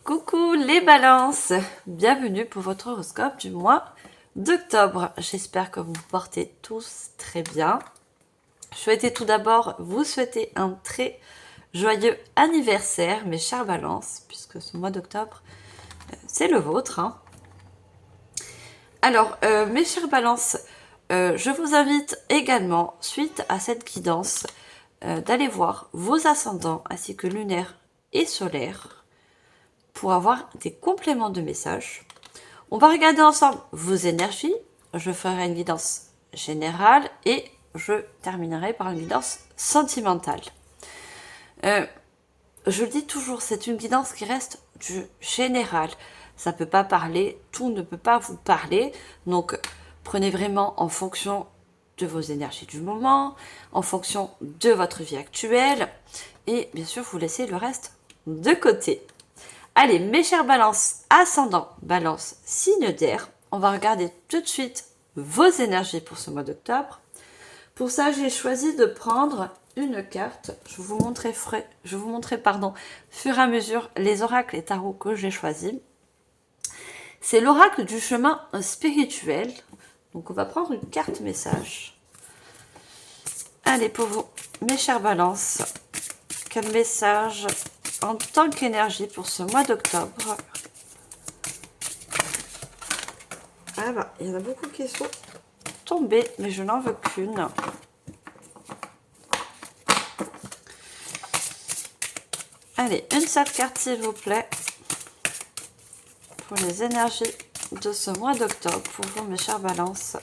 Coucou les balances, bienvenue pour votre horoscope du mois d'octobre. J'espère que vous vous portez tous très bien. Je souhaitais tout d'abord vous souhaiter un très joyeux anniversaire, mes chères balances, puisque ce mois d'octobre, c'est le vôtre. Alors, mes chères balances, je vous invite également, suite à cette guidance, d'aller voir vos ascendants ainsi que lunaires et solaires pour avoir des compléments de messages. On va regarder ensemble vos énergies. Je ferai une guidance générale et je terminerai par une guidance sentimentale. Je le dis toujours, c'est une guidance qui reste du général. Ça ne peut pas parler, tout ne peut pas vous parler. Donc, prenez vraiment en fonction de vos énergies du moment, en fonction de votre vie actuelle. Et bien sûr, vous laissez le reste de côté. Allez, mes chers balances, ascendant, balance, signe d'air, on va regarder tout de suite vos énergies pour ce mois d'octobre. Pour ça, j'ai choisi de prendre une carte. Je vais vous montrer, fur et à mesure les oracles et tarots que j'ai choisis. C'est l'oracle du chemin spirituel. Donc, on va prendre une carte message. Allez, pour vous, mes chers balances, quel message en tant qu'énergie pour ce mois d'octobre? Ah bah, il y en a beaucoup qui sont tombés, mais je n'en veux qu'une. Allez, une seule carte s'il vous plaît pour les énergies de ce mois d'octobre. Pour vous, mes chères balances,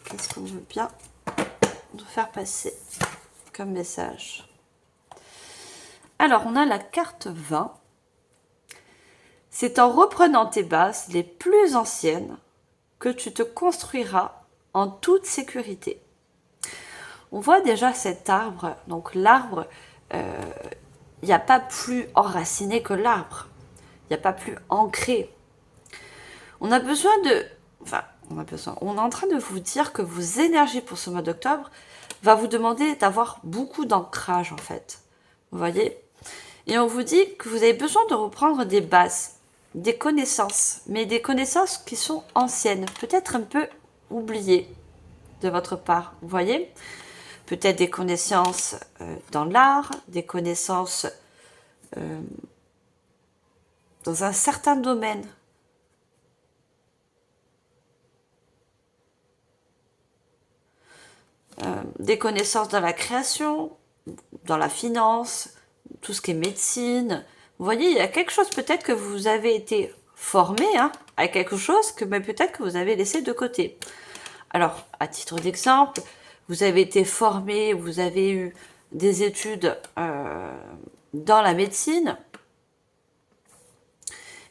qu'est-ce qu'on veut bien nous faire passer comme message? Alors, on a la carte 20. C'est en reprenant tes bases les plus anciennes que tu te construiras en toute sécurité. On voit déjà cet arbre. Donc l'arbre, il n'y a pas plus enraciné que l'arbre. Il n'y a pas plus ancré. On a besoin de... on est en train de vous dire que vos énergies pour ce mois d'octobre va vous demander d'avoir beaucoup d'ancrage en fait. Vous voyez? Et on vous dit que vous avez besoin de reprendre des bases, des connaissances, mais des connaissances qui sont anciennes, peut-être un peu oubliées de votre part. Vous voyez? Peut-être des connaissances dans l'art, des connaissances dans un certain domaine. Des connaissances dans la création, dans la finance, tout ce qui est médecine. Vous voyez, il y a quelque chose peut-être que vous avez été formé à quelque chose que peut-être que vous avez laissé de côté. Alors, à titre d'exemple, vous avez été formé, vous avez eu des études dans la médecine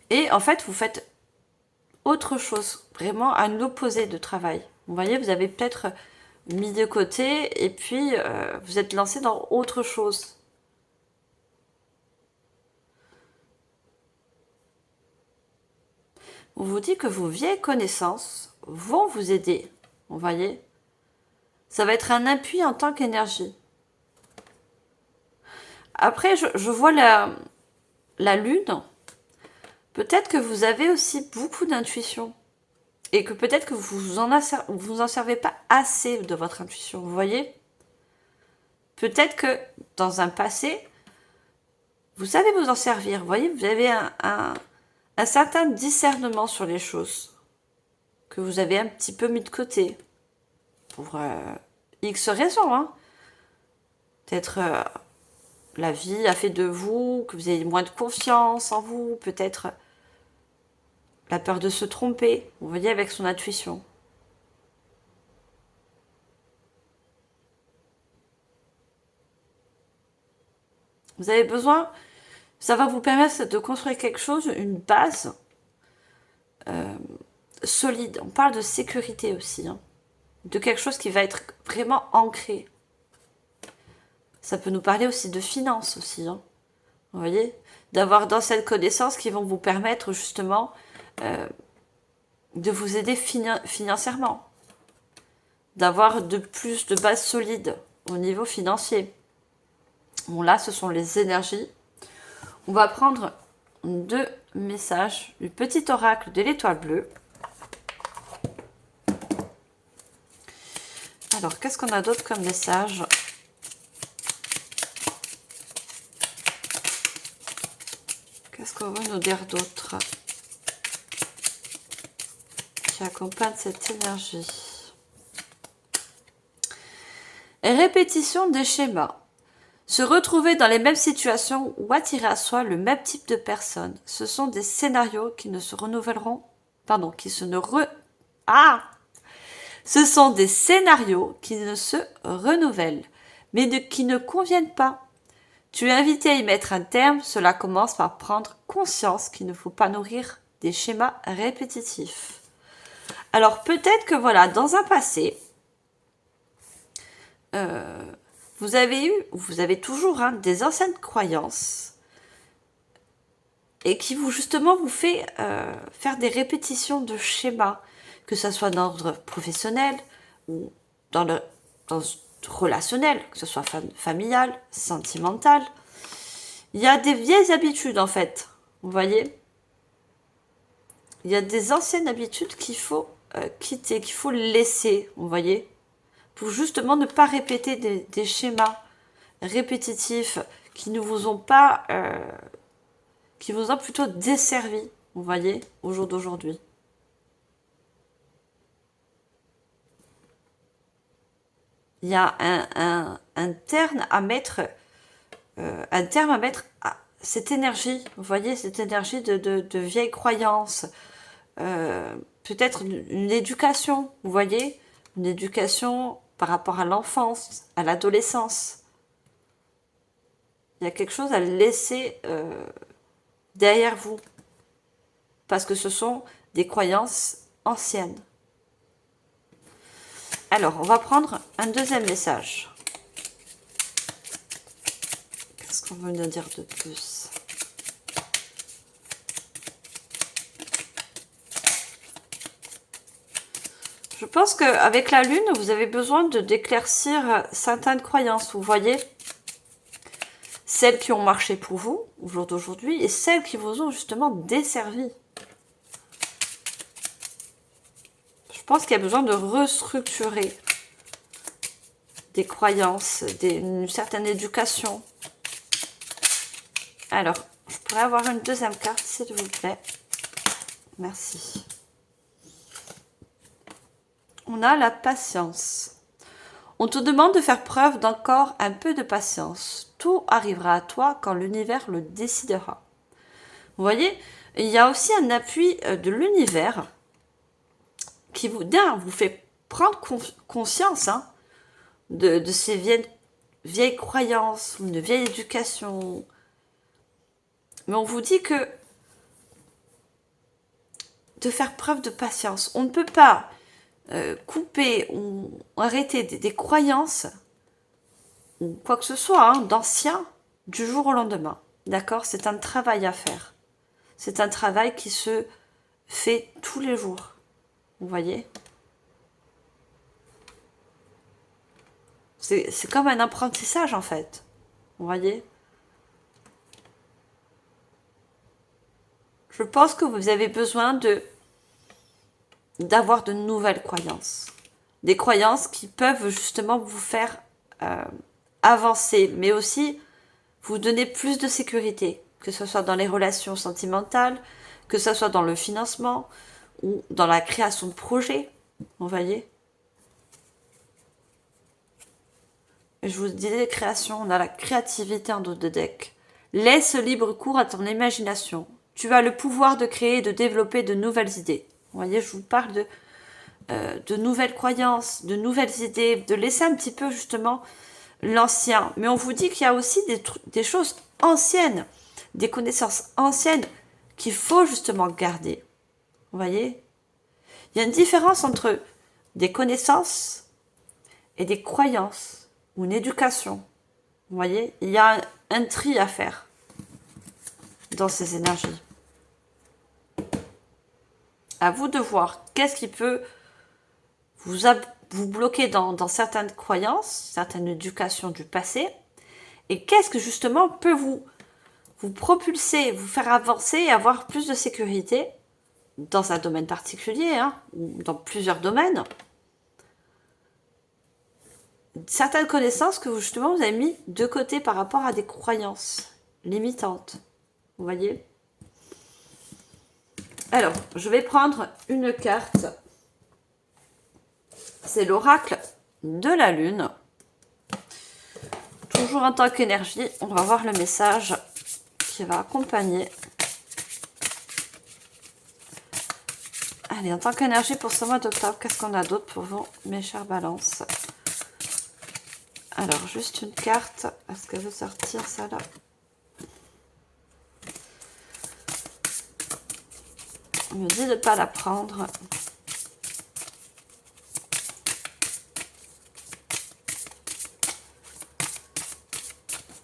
et en fait, vous faites autre chose, vraiment à l'opposé de travail. Vous voyez, vous avez peut-être mis de côté et puis vous êtes lancé dans autre chose. On vous dit que vos vieilles connaissances vont vous aider. Vous voyez? Ça va être un appui en tant qu'énergie. Après, je vois la lune. Peut-être que vous avez aussi beaucoup d'intuition. Et que peut-être que vous en servez pas assez de votre intuition. Vous voyez? Peut-être que dans un passé, vous savez vous en servir. Vous voyez? Vous avez un certain discernement sur les choses que vous avez un petit peu mis de côté pour X raisons. Peut-être la vie a fait de vous que vous avez moins de confiance en vous, peut-être la peur de se tromper, vous voyez, avec son intuition. Vous avez besoin, ça va vous permettre de construire quelque chose, une base solide. On parle de sécurité aussi, de quelque chose qui va être vraiment ancré. Ça peut nous parler aussi de finances aussi, vous voyez, d'avoir dans cette connaissance qui vont vous permettre justement de vous aider financièrement, d'avoir de plus de bases solides au niveau financier. Bon là, ce sont les énergies. On va prendre 2 messages du petit oracle de l'étoile bleue. Alors, qu'est-ce qu'on a d'autre comme message? Qu'est-ce qu'on veut nous dire d'autre qui accompagne cette énergie? Répétition des schémas. Se retrouver dans les mêmes situations ou attirer à soi le même type de personnes. Ce sont des scénarios qui ne se renouvelleront. Pardon, qui se ne re... Ah! Ce sont des scénarios qui ne se renouvellent, mais qui ne conviennent pas. Tu es invité à y mettre un terme. Cela commence par prendre conscience qu'il ne faut pas nourrir des schémas répétitifs. Alors peut-être que voilà, dans un passé, vous avez toujours des anciennes croyances et qui vous justement vous fait faire des répétitions de schémas, que ce soit dans l'ordre professionnel ou dans le relationnel, que ce soit familial, sentimental. Il y a des vieilles habitudes en fait, vous voyez. Il y a des anciennes habitudes qu'il faut quitter, qu'il faut laisser, vous voyez, pour justement ne pas répéter des schémas répétitifs qui ne vous ont pas, qui vous ont plutôt desservi, vous voyez, au jour d'aujourd'hui. Il y a un terme à mettre, à cette énergie, vous voyez, cette énergie de vieilles croyances, peut-être une éducation, vous voyez, une éducation par rapport à l'enfance, à l'adolescence. Il y a quelque chose à laisser derrière vous, parce que ce sont des croyances anciennes. Alors, on va prendre un deuxième message. Qu'est-ce qu'on veut nous dire de plus? Je pense qu'avec la Lune, vous avez besoin d'éclaircir certaines croyances, vous voyez, celles qui ont marché pour vous au jour d'aujourd'hui et celles qui vous ont justement desservi. Je pense qu'il y a besoin de restructurer des croyances, une certaine éducation. Alors, je pourrais avoir une deuxième carte, s'il vous plaît. Merci. On a la patience. On te demande de faire preuve d'encore un peu de patience. Tout arrivera à toi quand l'univers le décidera. Vous voyez, il y a aussi un appui de l'univers qui vous fait prendre conscience de ces vieilles croyances ou une vieille éducation. Mais on vous dit que de faire preuve de patience. On ne peut pas couper ou arrêter des croyances ou quoi que ce soit d'ancien du jour au lendemain. D'accord? C'est un travail à faire. C'est un travail qui se fait tous les jours. Vous voyez? C'est comme un apprentissage en fait. Vous voyez? Je pense que vous avez besoin d'avoir de nouvelles croyances. Des croyances qui peuvent justement vous faire avancer, mais aussi vous donner plus de sécurité, que ce soit dans les relations sentimentales, que ce soit dans le financement ou dans la création de projets. Vous voyez? Et je vous disais création, on a la créativité en dos de deck. Laisse libre cours à ton imagination. Tu as le pouvoir de créer et de développer de nouvelles idées. Vous voyez, je vous parle de nouvelles croyances, de nouvelles idées, de laisser un petit peu justement l'ancien. Mais on vous dit qu'il y a aussi des choses anciennes, des connaissances anciennes qu'il faut justement garder. Vous voyez? Il y a une différence entre des connaissances et des croyances ou une éducation. Vous voyez? Il y a un tri à faire dans ces énergies. À vous de voir qu'est-ce qui peut vous bloquer dans certaines croyances, certaines éducations du passé, et qu'est-ce que justement peut vous vous propulser, vous faire avancer et avoir plus de sécurité dans un domaine particulier, hein, ou dans plusieurs domaines. Certaines connaissances que justement vous avez mis de côté par rapport à des croyances limitantes. Vous voyez? Alors, je vais prendre une carte. C'est l'oracle de la Lune. Toujours en tant qu'énergie, on va voir le message qui va accompagner. Allez, en tant qu'énergie pour ce mois d'octobre, qu'est-ce qu'on a d'autre pour vous, mes chers balances? Alors, juste une carte. Est-ce qu'elle veut sortir, ça là? On me dit de ne pas la prendre.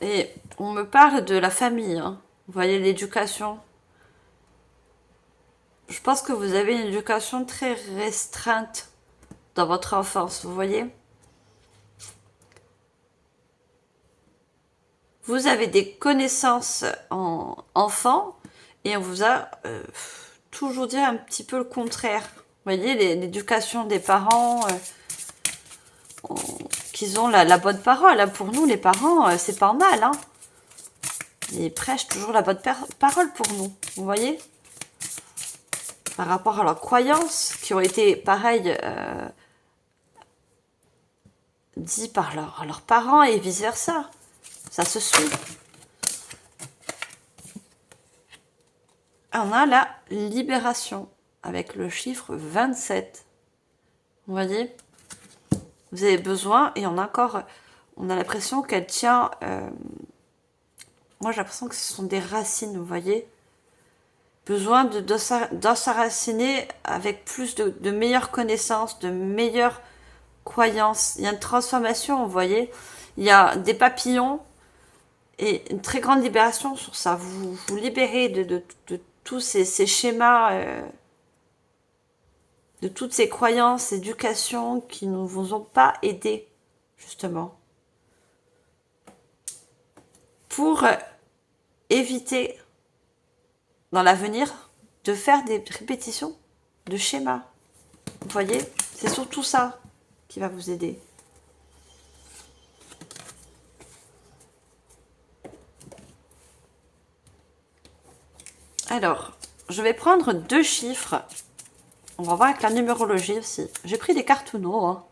Et on me parle de la famille, hein. Vous voyez, l'éducation. Je pense que vous avez une éducation très restreinte dans votre enfance, vous voyez. Vous avez des connaissances en enfant et on vous a toujours dit un petit peu le contraire. Vous voyez, l'éducation des parents, qu'ils ont la bonne parole. Pour nous, les parents, c'est pas mal, hein. Ils prêchent toujours la bonne parole pour nous, vous voyez. Par rapport à leurs croyances, qui ont été, pareil, dit par leurs parents et vice-versa. Ça se suit. On a la libération avec le chiffre 27. Vous voyez? Vous avez besoin, et on a encore, on a l'impression qu'elle tient, moi j'ai l'impression que ce sont des racines, vous voyez? Besoin de s'enraciner avec plus de meilleures connaissances, de meilleures croyances. Il y a une transformation, vous voyez? Il y a des papillons et une très grande libération sur ça. Vous vous libérez de tous ces schémas, de toutes ces croyances, éducations qui ne vous ont pas aidé, justement. Pour éviter, dans l'avenir, de faire des répétitions de schémas. Vous voyez? C'est surtout ça qui va vous aider. Alors, je vais prendre 2 chiffres. On va voir avec la numérologie aussi. J'ai pris des cartes Uno, hein.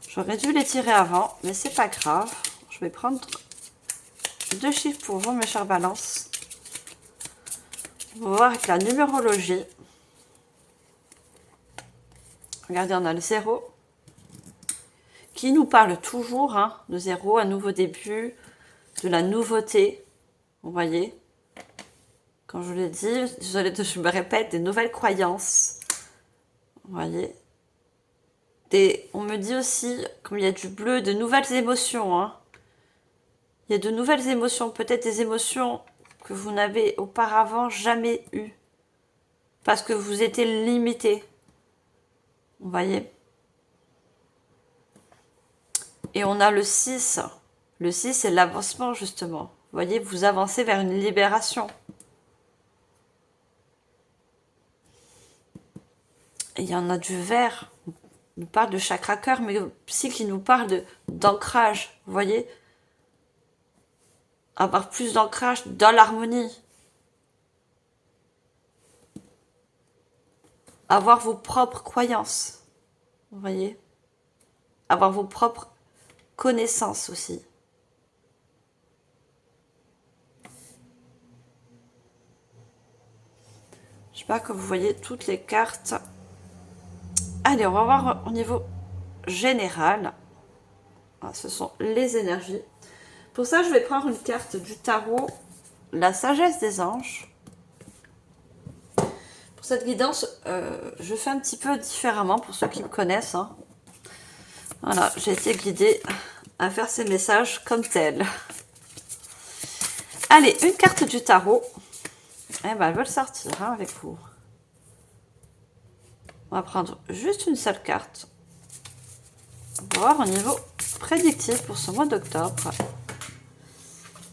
J'aurais dû les tirer avant, mais c'est pas grave. Je vais prendre 2 chiffres pour vous, mes chers balances. On va voir avec la numérologie. Regardez, on a le 0 qui nous parle toujours, hein, de 0, un nouveau début, de la nouveauté. Vous voyez? Quand je l'ai dit, désolée, je me répète, des nouvelles croyances. Vous voyez? On me dit aussi, comme il y a du bleu, de nouvelles émotions. Hein. Il y a de nouvelles émotions, peut-être des émotions que vous n'avez auparavant jamais eues. Parce que vous étiez limité. Vous voyez? Et on a le 6. Le 6, c'est l'avancement, justement. Vous voyez, vous avancez vers une libération. Et il y en a du vert. Il nous parle de chakra cœur, mais aussi qui nous parle d'ancrage. Vous voyez? Avoir plus d'ancrage dans l'harmonie. Avoir vos propres croyances. Vous voyez? Avoir vos propres connaissances aussi. Je sais pas que vous voyez toutes les cartes. Allez, on va voir au niveau général. Ah, ce sont les énergies. Pour ça, je vais prendre une carte du tarot, la sagesse des anges. Pour cette guidance, je fais un petit peu différemment pour ceux qui me connaissent. Hein. Voilà, j'ai été guidée à faire ces messages comme tels. Allez, une carte du tarot. Eh ben, elle veut le sortir hein, avec vous. On va prendre juste une seule carte. On va voir au niveau prédictif pour ce mois d'octobre.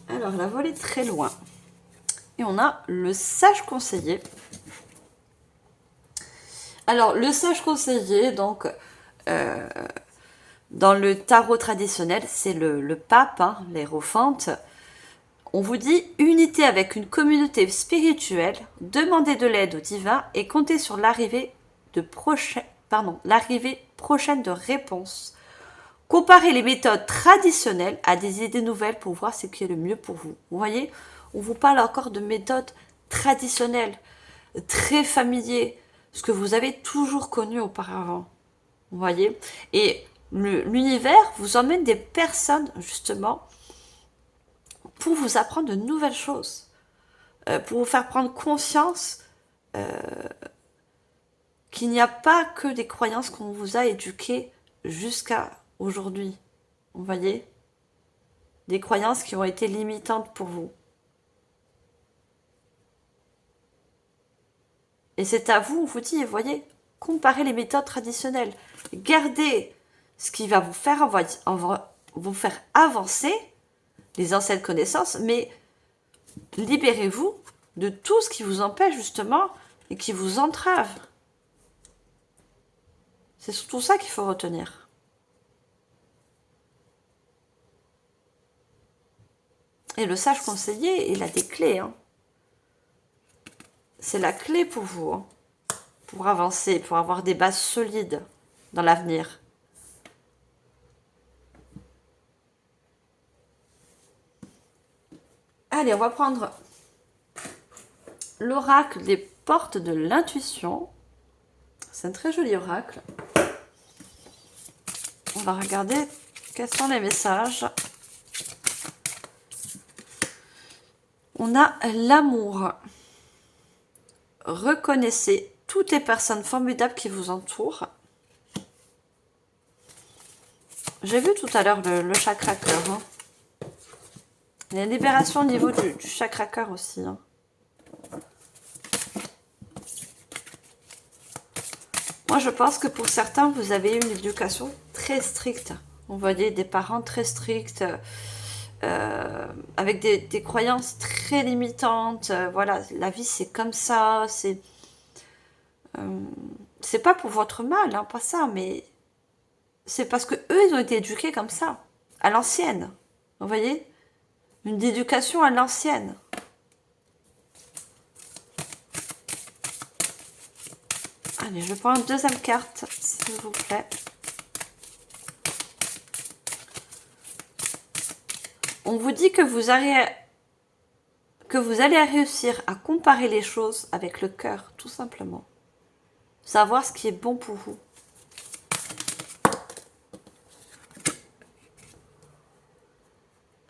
Alors, la volée très loin. Et on a le sage conseiller. Alors, le sage conseiller, donc, dans le tarot traditionnel, c'est le pape, hein, l'Hiérophante. On vous dit unité avec une communauté spirituelle, demandez de l'aide au divin et comptez sur l'arrivée prochaine de réponses. Comparez les méthodes traditionnelles à des idées nouvelles pour voir ce qui est le mieux pour vous. Vous voyez, on vous parle encore de méthodes traditionnelles, très familiers, ce que vous avez toujours connu auparavant. Vous voyez, et l'univers vous emmène des personnes, justement, pour vous apprendre de nouvelles choses, pour vous faire prendre conscience qu'il n'y a pas que des croyances qu'on vous a éduquées jusqu'à aujourd'hui. Vous voyez, des croyances qui ont été limitantes pour vous. Et c'est à vous, on vous dit, voyez, comparez les méthodes traditionnelles. Gardez ce qui va vous faire avancer les anciennes connaissances, mais libérez-vous de tout ce qui vous empêche justement et qui vous entrave. C'est surtout ça qu'il faut retenir. Et le sage conseiller, il a des clés. Hein. C'est la clé pour vous, hein, pour avancer, pour avoir des bases solides dans l'avenir. Allez, on va prendre l'oracle des portes de l'intuition. C'est un très joli oracle. On va regarder quels sont les messages. On a l'amour. Reconnaissez toutes les personnes formidables qui vous entourent. J'ai vu tout à l'heure le chakra cœur. Hein. Il y a une libération au niveau du chakra cœur aussi. Hein. Moi, je pense que pour certains, vous avez eu une éducation très stricte. Vous voyez des parents très stricts, avec des croyances très limitantes. Voilà, la vie, c'est comme ça. C'est pas pour votre mal, hein, pas ça, mais c'est parce que eux, ils ont été éduqués comme ça, à l'ancienne. Vous voyez, une éducation à l'ancienne. Allez, je prends une deuxième carte, s'il vous plaît. On vous dit que vous allez réussir à comparer les choses avec le cœur, tout simplement. Savoir ce qui est bon pour vous.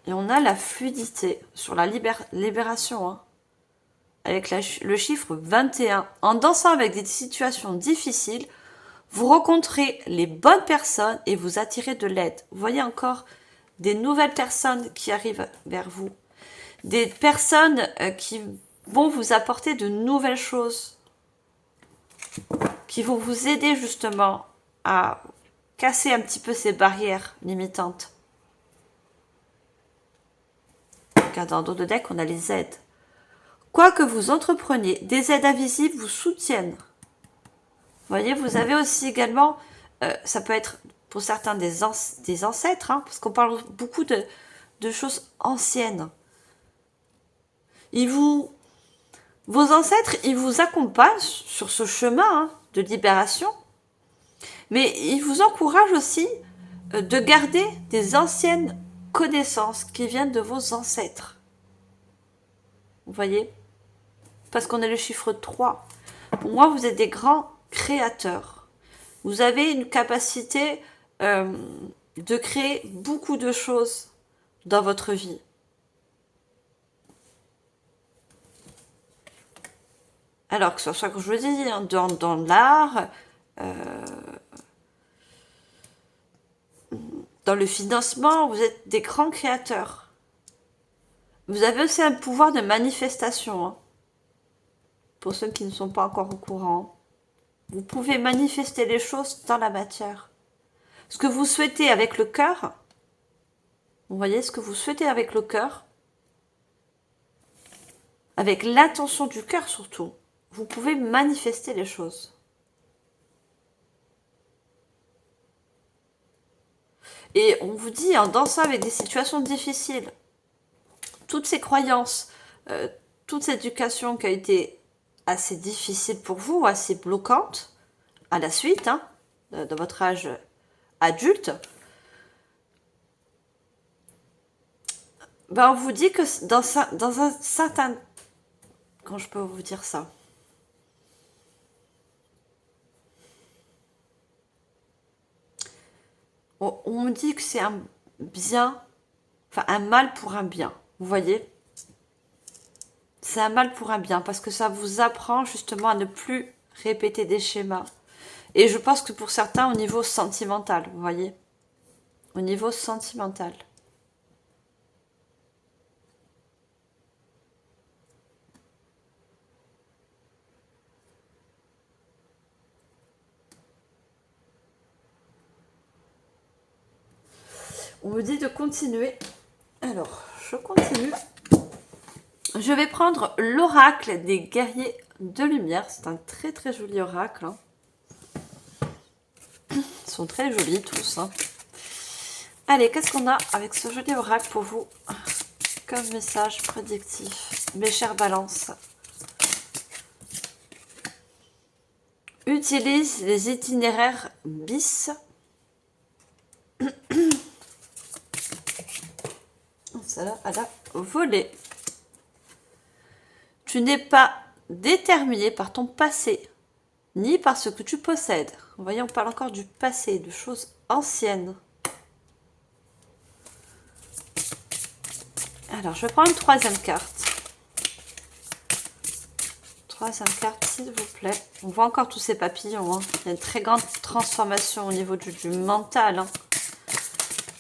Et on a la fluidité sur la libération, hein, avec le chiffre 21. En dansant avec des situations difficiles, vous rencontrez les bonnes personnes et vous attirez de l'aide. Vous voyez encore des nouvelles personnes qui arrivent vers vous. Des personnes qui vont vous apporter de nouvelles choses. Qui vont vous aider justement à casser un petit peu ces barrières limitantes. Car dans d'autres decks, on a les aides. Quoi que vous entrepreniez, des aides invisibles vous soutiennent. Vous voyez, vous avez aussi également, ça peut être pour certains des ancêtres, hein, parce qu'on parle beaucoup de choses anciennes. Vos ancêtres, ils vous accompagnent sur ce chemin, hein, de libération, mais ils vous encouragent aussi de garder des anciennes connaissances qui viennent de vos ancêtres. Vous voyez ? Parce qu'on a le chiffre 3. Pour moi, vous êtes des grands créateurs. Vous avez une capacité de créer beaucoup de choses dans votre vie. Alors que ce soit, comme je vous dis, hein, dans l'art, dans le financement, vous êtes des grands créateurs. Vous avez aussi un pouvoir de manifestation. Hein. Pour ceux qui ne sont pas encore au courant. Vous pouvez manifester les choses dans la matière. Ce que vous souhaitez avec le cœur, vous voyez, ce que vous souhaitez avec le cœur, avec l'attention du cœur surtout, vous pouvez manifester les choses. Et on vous dit, en dansant avec des situations difficiles, toutes ces croyances, toute cette éducation qui a été assez difficile pour vous, assez bloquante, à la suite, hein, de votre âge adulte, ben on vous dit que dans un certain... Quand je peux vous dire ça? On me dit que c'est un bien, enfin un mal pour un bien, vous voyez? C'est un mal pour un bien, parce que ça vous apprend justement à ne plus répéter des schémas. Et je pense que pour certains, au niveau sentimental, vous voyez? Au niveau sentimental. On me dit de continuer. Alors, je continue. Je vais prendre l'oracle des guerriers de lumière. C'est un très très joli oracle. Hein. Ils sont très jolis tous. Hein. Allez, qu'est-ce qu'on a avec ce joli oracle pour vous comme message prédictif, mes chères balances? Utilise les itinéraires bis. Celle-là, elle a volé. Tu n'es pas déterminé par ton passé, ni par ce que tu possèdes. Vous voyez, on parle encore du passé, de choses anciennes. Alors, je prends une troisième carte. Troisième carte, s'il vous plaît. On voit encore tous ces papillons. Hein. Il y a une très grande transformation au niveau du mental. Hein.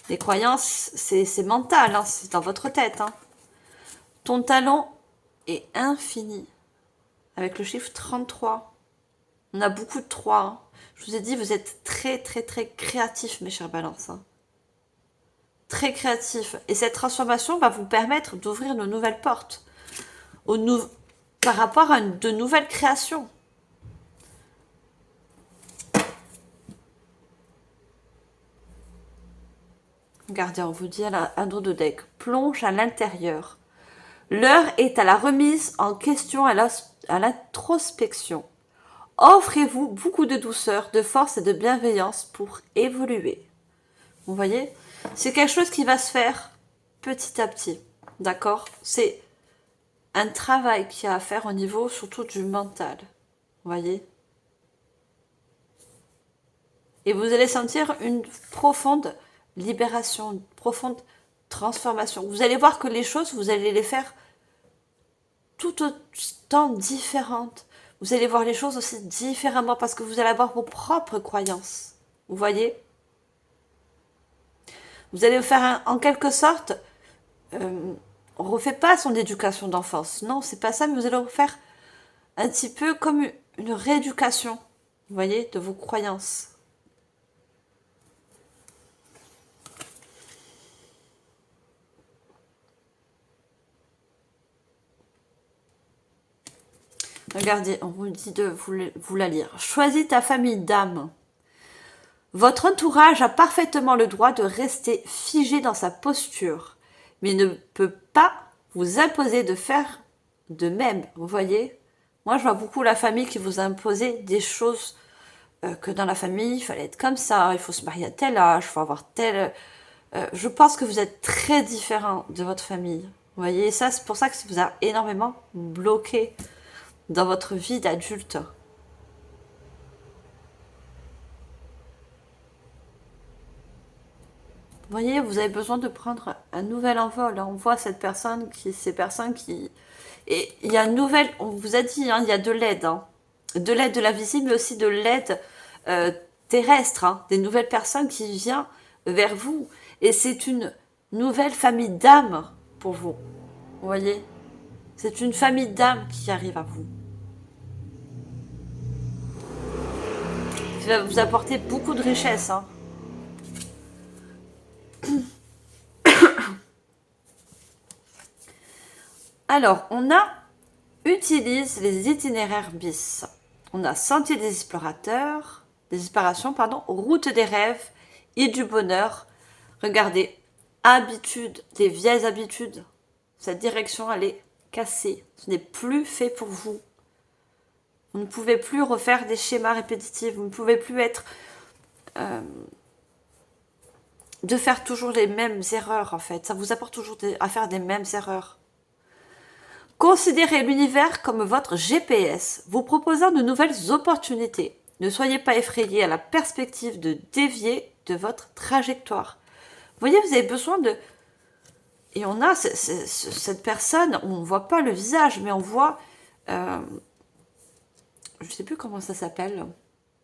Les croyances, c'est mental. Hein. C'est dans votre tête. Hein. Ton talent est infini. Avec le chiffre 33. On a beaucoup de 3. Hein. Je vous ai dit, vous êtes très, très, très créatifs, mes chers balances. Hein. Très créatif. Et cette transformation va vous permettre d'ouvrir de nouvelles portes par rapport à de nouvelles créations. Regardez, on vous dit un dos de deck. Plonge à l'intérieur. L'heure est à la remise en question, à l'introspection. Offrez-vous beaucoup de douceur, de force et de bienveillance pour évoluer. Vous voyez? C'est quelque chose qui va se faire petit à petit. D'accord? C'est un travail qu'il y a à faire au niveau surtout du mental. Vous voyez? Et vous allez sentir une profonde libération, une profonde transformation. Vous allez voir que les choses, vous allez les faire tout autant différentes. Vous allez voir les choses aussi différemment parce que vous allez avoir vos propres croyances. Vous voyez? Vous allez faire en quelque sorte... on ne refait pas son éducation d'enfance. Non, c'est pas ça, mais vous allez refaire un petit peu comme une rééducation, vous voyez, de vos croyances. Regardez, on vous dit de vous la lire. Choisis ta famille d'âme. Votre entourage a parfaitement le droit de rester figé dans sa posture, mais ne peut pas vous imposer de faire de même, vous voyez. Moi, je vois beaucoup la famille qui vous a imposé des choses que dans la famille, il fallait être comme ça, il faut se marier à tel âge, il faut avoir tel... je pense que vous êtes très différent de votre famille, vous voyez. Ça, c'est pour ça que ça vous a énormément bloqué dans votre vie d'adulte. Vous voyez, vous avez besoin de prendre un nouvel envol. On voit ces personnes qui... Et il y a une nouvelle... On vous a dit, hein, il y a de l'aide. Hein. De l'aide de l'invisible, mais aussi de l'aide terrestre. Hein. Des nouvelles personnes qui viennent vers vous. Et c'est une nouvelle famille d'âmes pour vous. Vous voyez? C'est une famille d'âmes qui arrive à vous. Qui va vous apporter beaucoup de richesse. Hein. Alors, on a utilise les itinéraires bis. On a Sentier des explorateurs, des explorations, pardon, Route des rêves, Île du bonheur. Regardez, habitudes, des vieilles habitudes. Cette direction, elle est cassée. Ce n'est plus fait pour vous. Vous ne pouvez plus refaire des schémas répétitifs. Vous ne pouvez plus être... de faire toujours les mêmes erreurs, en fait. Ça vous apporte toujours à faire des mêmes erreurs. Considérez l'univers comme votre GPS, vous proposant de nouvelles opportunités. Ne soyez pas effrayé à la perspective de dévier de votre trajectoire. Vous voyez, vous avez besoin de... Et on a cette personne, on ne voit pas le visage, mais on voit... je ne sais plus comment ça s'appelle.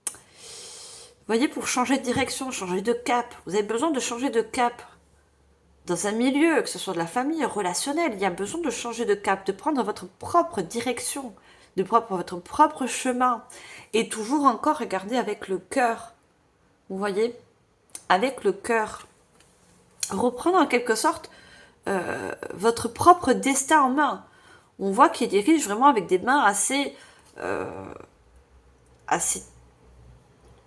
Vous voyez, pour changer de direction, changer de cap, vous avez besoin de changer de cap. Dans un milieu, que ce soit de la famille, relationnel, il y a besoin de changer de cap, de prendre votre propre direction, de prendre votre propre chemin. Et toujours encore regarder avec le cœur. Vous voyez, avec le cœur. Reprendre en quelque sorte votre propre destin en main. On voit qu'il dirige vraiment avec des mains assez...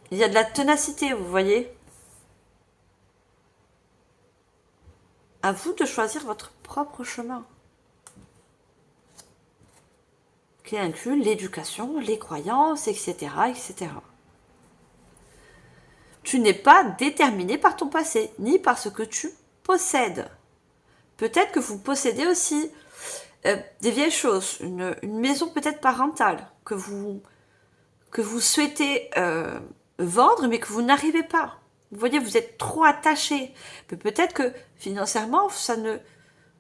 Il y a de la ténacité, vous voyez. À vous de choisir votre propre chemin. Qui inclut l'éducation, les croyances, etc., etc. Tu n'es pas déterminé par ton passé, ni par ce que tu possèdes. Peut-être que vous possédez aussi des vieilles choses, une maison peut-être parentale, que vous souhaitez vendre, mais que vous n'arrivez pas. Vous voyez, vous êtes trop attaché. Peut-être que financièrement, ça ne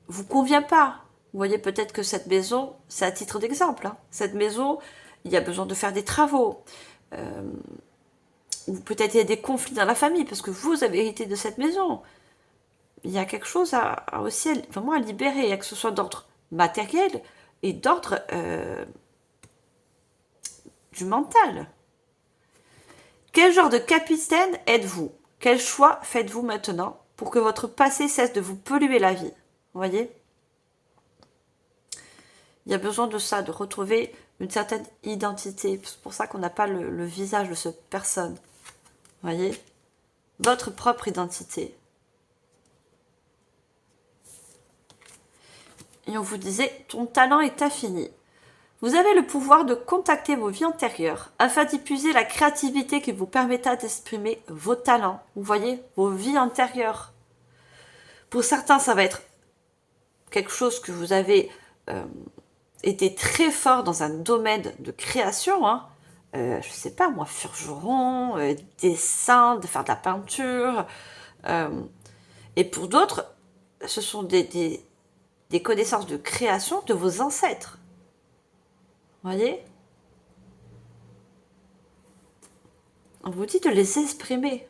vous convient pas. Vous voyez, peut-être que cette maison, c'est à titre d'exemple, hein. Cette maison, il y a besoin de faire des travaux. Ou peut-être il y a des conflits dans la famille, parce que vous avez hérité de cette maison. Il y a quelque chose aussi vraiment à libérer, que ce soit d'ordre matériel et d'ordre du mental. Quel genre de capitaine êtes-vous? Quel choix faites-vous maintenant pour que votre passé cesse de vous polluer la vie? Vous voyez? Il y a besoin de ça, de retrouver une certaine identité. C'est pour ça qu'on n'a pas le visage de cette personne. Vous voyez? Votre propre identité. Et on vous disait, ton talent est infini. Vous avez le pouvoir de contacter vos vies antérieures afin d'épuiser la créativité qui vous permettra d'exprimer vos talents. Vous voyez, vos vies antérieures. Pour certains, ça va être quelque chose que vous avez été très fort dans un domaine de création. Hein. Je sais pas, moi, forgeron, dessin, de faire de la peinture. Et pour d'autres, ce sont des connaissances de création de vos ancêtres. Vous voyez? On vous dit de les exprimer.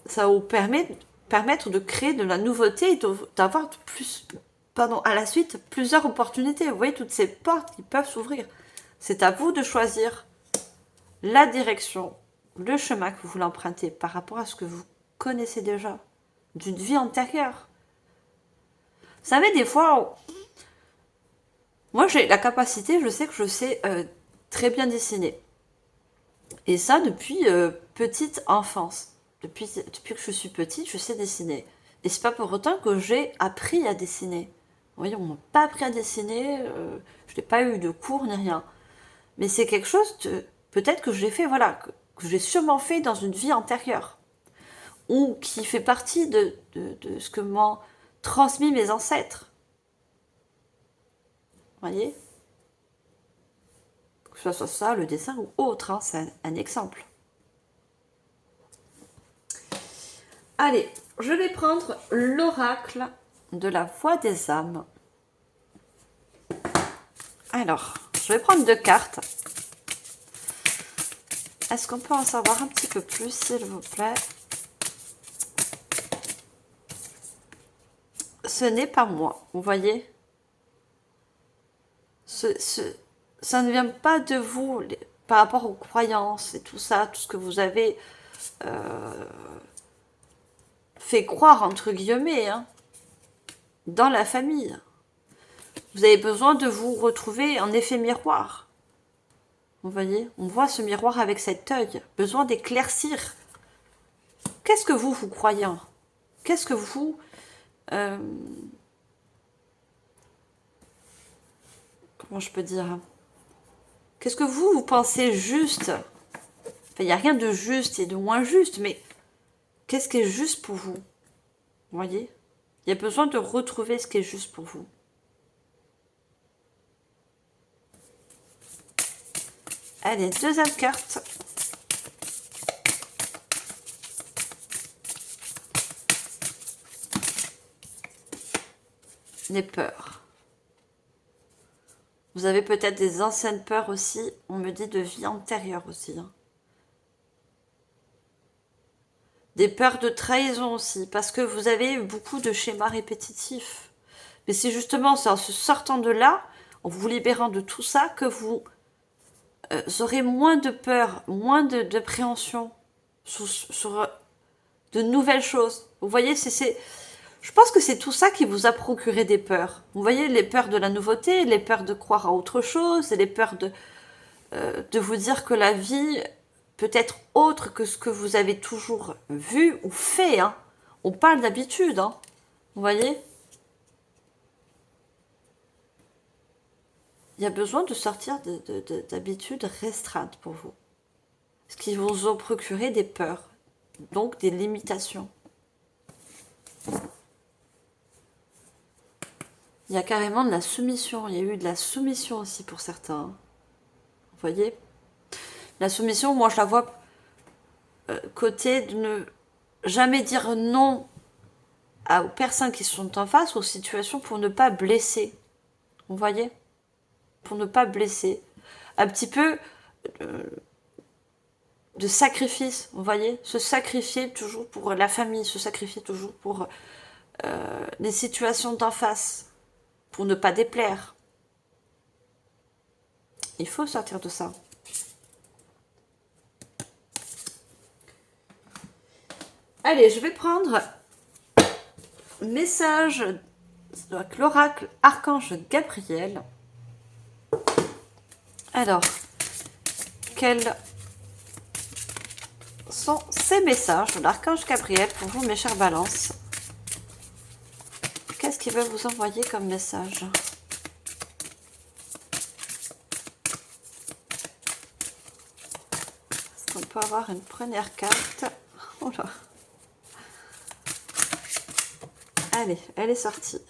Ça va vous permettre de créer de la nouveauté et d'avoir à la suite plusieurs opportunités. Vous voyez toutes ces portes qui peuvent s'ouvrir. C'est à vous de choisir la direction, le chemin que vous voulez emprunter par rapport à ce que vous connaissez déjà d'une vie antérieure. Vous savez, des fois, moi j'ai la capacité, je sais que je sais très bien dessiner. Et ça depuis petite enfance. Depuis que je suis petite, je sais dessiner. Et c'est pas pour autant que j'ai appris à dessiner. Vous voyez, on m'a pas appris à dessiner, je n'ai pas eu de cours ni rien. Mais c'est quelque chose peut-être que j'ai fait, voilà, que j'ai sûrement fait dans une vie antérieure. Ou qui fait partie de ce que m'ont transmis mes ancêtres. Vous voyez? Que ce soit ça, le dessin ou autre, hein, c'est un exemple. Allez, je vais prendre l'oracle de la voix des âmes. Alors, je vais prendre 2 cartes. Est-ce qu'on peut en savoir un petit peu plus, s'il vous plaît? Ce n'est pas moi, vous voyez? Ça ne vient pas de vous par rapport aux croyances et tout ça, tout ce que vous avez fait croire, entre guillemets, hein, dans la famille. Vous avez besoin de vous retrouver en effet miroir. Vous voyez, on voit ce miroir avec cet œil. Besoin d'éclaircir. Qu'est-ce que vous croyez? Qu'est-ce que vous... comment je peux dire? Qu'est-ce que vous pensez juste? Enfin, il n'y a rien de juste et de moins juste, mais qu'est-ce qui est juste pour vous? Vous voyez? Il y a besoin de retrouver ce qui est juste pour vous. Allez, deuxième carte. Les peurs. Vous avez peut-être des anciennes peurs aussi. On me dit de vie antérieure aussi. Hein. Des peurs de trahison aussi. Parce que vous avez beaucoup de schémas répétitifs. Mais c'est justement en se sortant de là, en vous libérant de tout ça, que vous aurez moins de peur, moins d'appréhension sur de nouvelles choses. Vous voyez, je pense que c'est tout ça qui vous a procuré des peurs. Vous voyez, les peurs de la nouveauté, les peurs de croire à autre chose, et les peurs de vous dire que la vie peut être autre que ce que vous avez toujours vu ou fait. Hein. On parle d'habitude. Hein. Vous voyez? Il y a besoin de sortir d'habitudes restreintes pour vous. Ce qui vous ont procuré des peurs, donc des limitations. Il y a carrément de la soumission. Il y a eu de la soumission aussi pour certains. Vous voyez? La soumission, moi je la vois côté de ne jamais dire non aux personnes qui sont en face, aux situations pour ne pas blesser. Vous voyez? Pour ne pas blesser. Un petit peu de sacrifice, vous voyez? Se sacrifier toujours pour la famille, se sacrifier toujours pour les situations d'en face, pour ne pas déplaire. Il faut sortir de ça. Allez, je vais prendre message de l'oracle Archange Gabriel. Alors, quels sont ces messages de l'Archange Gabriel pour vous, mes chers balances? Qu'est-ce qu'il veut vous envoyer comme message? Est-ce qu'on peut avoir une première carte? Oh là. Allez, elle est sortie.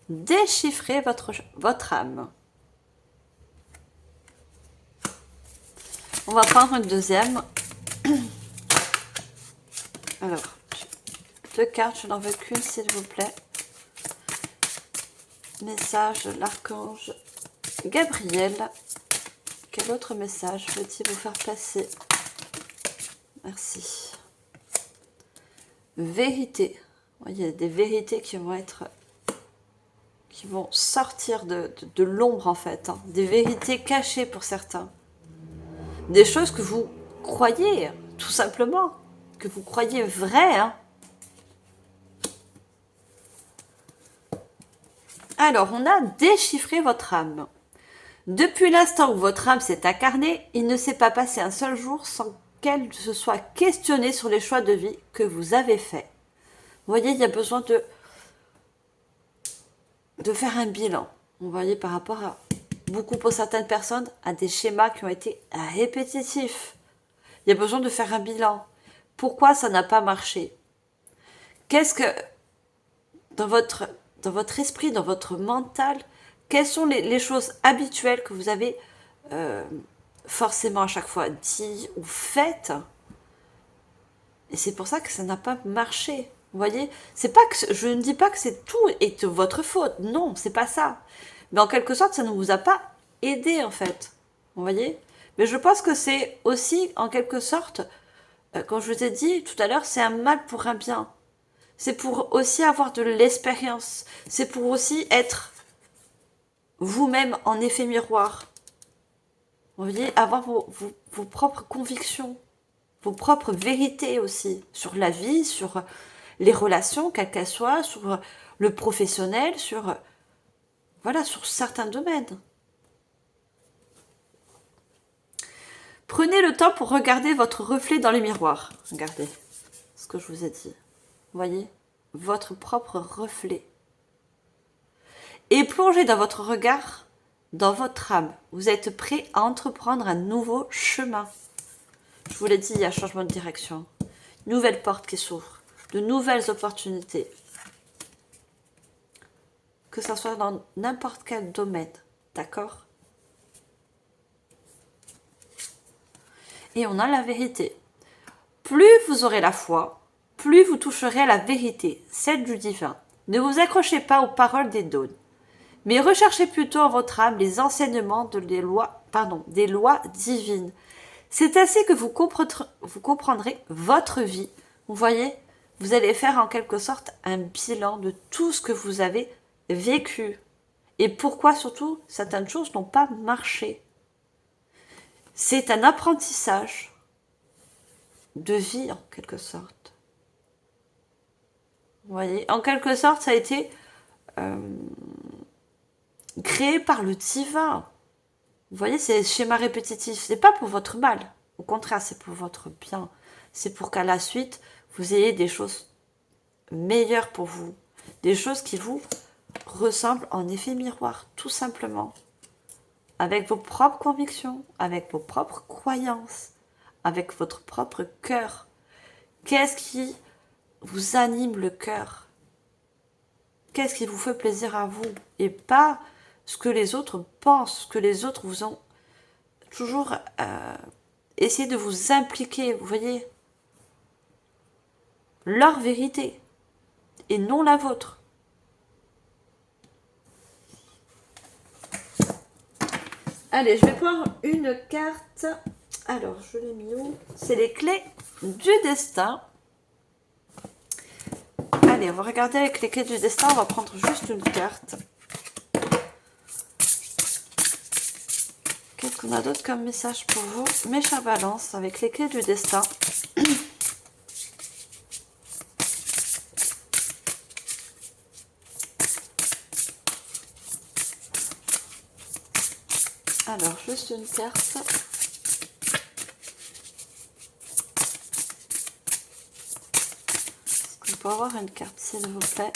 Déchiffrez votre âme. On va prendre une deuxième. Alors, deux cartes, je n'en veux qu'une, s'il vous plaît. Message de l'archange Gabriel. Quel autre message veut-il vous faire passer? Merci. Vérité. Il y a des vérités qui vont sortir de l'ombre en fait. Hein. Des vérités cachées pour certains. Des choses que vous croyez, tout simplement. Que vous croyez vraies. Hein. Alors, on a déchiffré votre âme. Depuis l'instant où votre âme s'est incarnée, il ne s'est pas passé un seul jour sans qu'elle se soit questionnée sur les choix de vie que vous avez faits. Vous voyez, il y a besoin de faire un bilan. Vous voyez, par rapport à beaucoup pour certaines personnes, à des schémas qui ont été répétitifs. Il y a besoin de faire un bilan. Pourquoi ça n'a pas marché? Qu'est-ce que, dans votre esprit, dans votre mental, quelles sont les choses habituelles que vous avez forcément à chaque fois dit ou faites? Et c'est pour ça que ça n'a pas marché. Vous voyez, c'est pas que je ne dis pas que c'est tout est de votre faute. Non, c'est pas ça. Mais en quelque sorte, ça ne vous a pas aidé en fait. Vous voyez? Mais je pense que c'est aussi en quelque sorte, comme je vous ai dit tout à l'heure, c'est un mal pour un bien. C'est pour aussi avoir de l'expérience. C'est pour aussi être vous-même en effet miroir. Vous voyez, avoir vos propres convictions, vos propres vérités aussi sur la vie, sur les relations, quelles qu'elles soient, sur le professionnel, sur Voilà, sur certains domaines. Prenez le temps pour regarder votre reflet dans le miroir. Regardez ce que je vous ai dit. Voyez, votre propre reflet. Et plongez dans votre regard, dans votre âme. Vous êtes prêt à entreprendre un nouveau chemin. Je vous l'ai dit, il y a changement de direction. Nouvelle porte qui s'ouvre. De nouvelles opportunités. Que ça soit dans n'importe quel domaine. D'accord? Et on a la vérité. Plus vous aurez la foi, plus vous toucherez à la vérité, celle du divin. Ne vous accrochez pas aux paroles des dônes, mais recherchez plutôt en votre âme les enseignements des lois divines. C'est ainsi que vous comprendrez votre vie. Vous voyez, vous allez faire en quelque sorte un bilan de tout ce que vous avez vécu. Et pourquoi surtout certaines choses n'ont pas marché. C'est un apprentissage de vie en quelque sorte. Vous voyez, en quelque sorte, ça a été créé par le divin. Vous voyez, c'est schéma répétitif. C'est pas pour votre mal. Au contraire, c'est pour votre bien. C'est pour qu'à la suite, vous ayez des choses meilleures pour vous. Des choses qui vous ressemblent en effet miroir, tout simplement. Avec vos propres convictions, avec vos propres croyances, avec votre propre cœur. Qu'est-ce qui vous anime le cœur? Qu'est-ce qui vous fait plaisir à vous? Et pas ce que les autres pensent, ce que les autres vous ont toujours essayé de vous impliquer, vous voyez? Leur vérité et non la vôtre. Allez, je vais prendre une carte. Alors, je l'ai mis où? C'est les clés du destin. Allez, on va regarder avec les clés du destin. On va prendre juste une carte. Qu'est-ce qu'on a d'autre comme message pour vous, mes chers balances, avec les clés du destin? Alors, juste une carte. Est-ce qu'on peut avoir une carte, s'il vous plaît?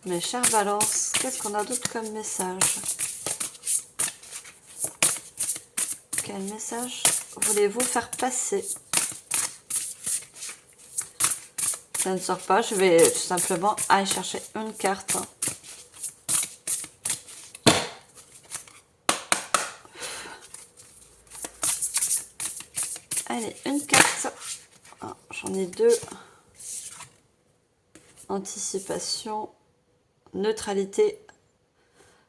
Mes chers balances, qu'est-ce qu'on a d'autre comme message? Quel message voulez-vous faire passer? Ça ne sort pas, je vais tout simplement aller chercher une carte. Allez, une carte. Ah, j'en ai deux. Anticipation, neutralité.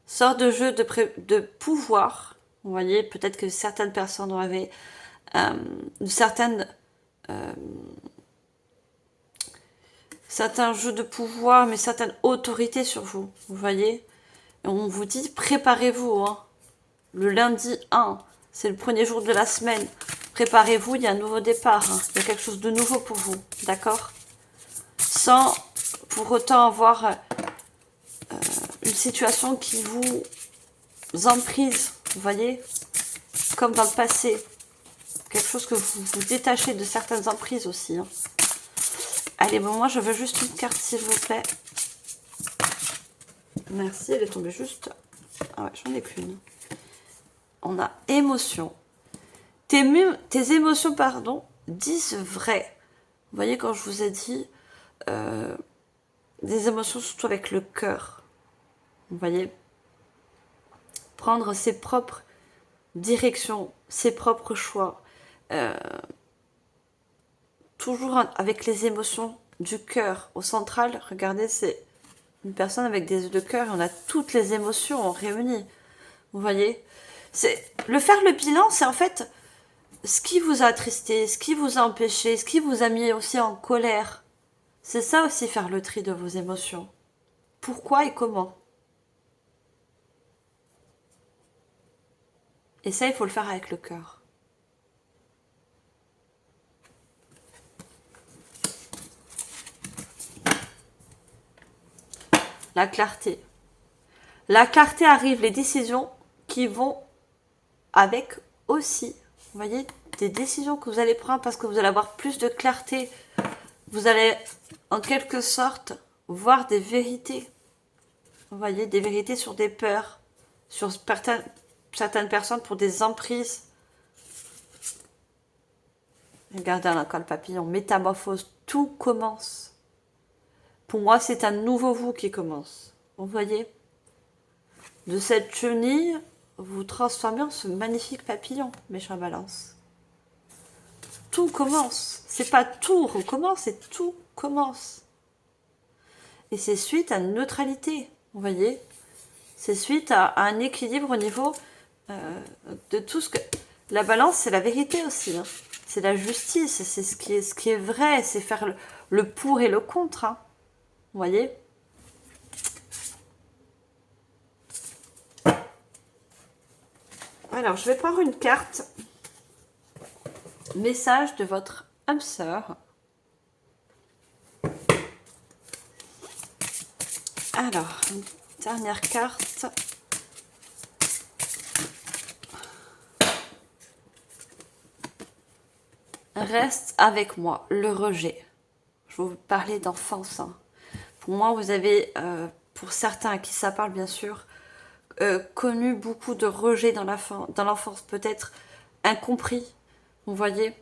Sort de jeu de pouvoir. Vous voyez, peut-être que certaines personnes avaient certains jeux de pouvoir, mais certaines autorités sur vous. Vous voyez, et on vous dit, préparez-vous. Hein. Le lundi 1, c'est le premier jour de la semaine. Préparez-vous, il y a un nouveau départ. Hein. Il y a quelque chose de nouveau pour vous. D'accord? Sans pour autant avoir une situation qui vous emprise. Vous voyez? Comme dans le passé. Quelque chose que vous vous détachez de certaines emprises aussi. Hein. Allez, bon, moi, je veux juste une carte, s'il vous plaît. Merci, elle est tombée juste... Ah ouais, j'en ai qu'une. On a émotion. Tes émotions, pardon, disent vrai. Vous voyez, quand je vous ai dit... des émotions, surtout avec le cœur. Vous voyez? Prendre ses propres directions, ses propres choix. Toujours avec les émotions du cœur. Au central, regardez, c'est une personne avec des yeux de cœur et on a toutes les émotions réunies. Vous voyez? Le faire le bilan, c'est en fait ce qui vous a attristé, ce qui vous a empêché, ce qui vous a mis aussi en colère. C'est ça aussi, faire le tri de vos émotions. Pourquoi et comment? Et ça, il faut le faire avec le cœur. la clarté. La clarté arrive, les décisions qui vont avec aussi, vous voyez, des décisions que vous allez prendre parce que vous allez avoir plus de clarté. Vous allez, en quelque sorte, voir des vérités. Vous voyez, des vérités sur des peurs, sur certaines personnes pour des emprises. Regardez encore le papillon, métamorphose, tout commence. Pour moi, c'est un nouveau vous qui commence. Vous voyez, de cette chenille, vous transformez en ce magnifique papillon, mes chers balances. Tout commence. C'est pas tout recommence, c'est tout commence. Et c'est suite à une neutralité, vous voyez. C'est suite à un équilibre au niveau de tout ce que... La balance, c'est la vérité aussi. Hein. C'est la justice, c'est ce qui est vrai, c'est faire le pour et le contre. Hein. Vous voyez. Alors, je vais prendre une carte. Message de votre âme sœur. Alors, une dernière carte. Reste avec moi, le rejet. Je vais vous parler d'enfance. Hein. Pour moi, vous avez, pour certains à qui ça parle bien sûr, connu beaucoup de rejet dans l'enfance, peut-être incompris, vous voyez,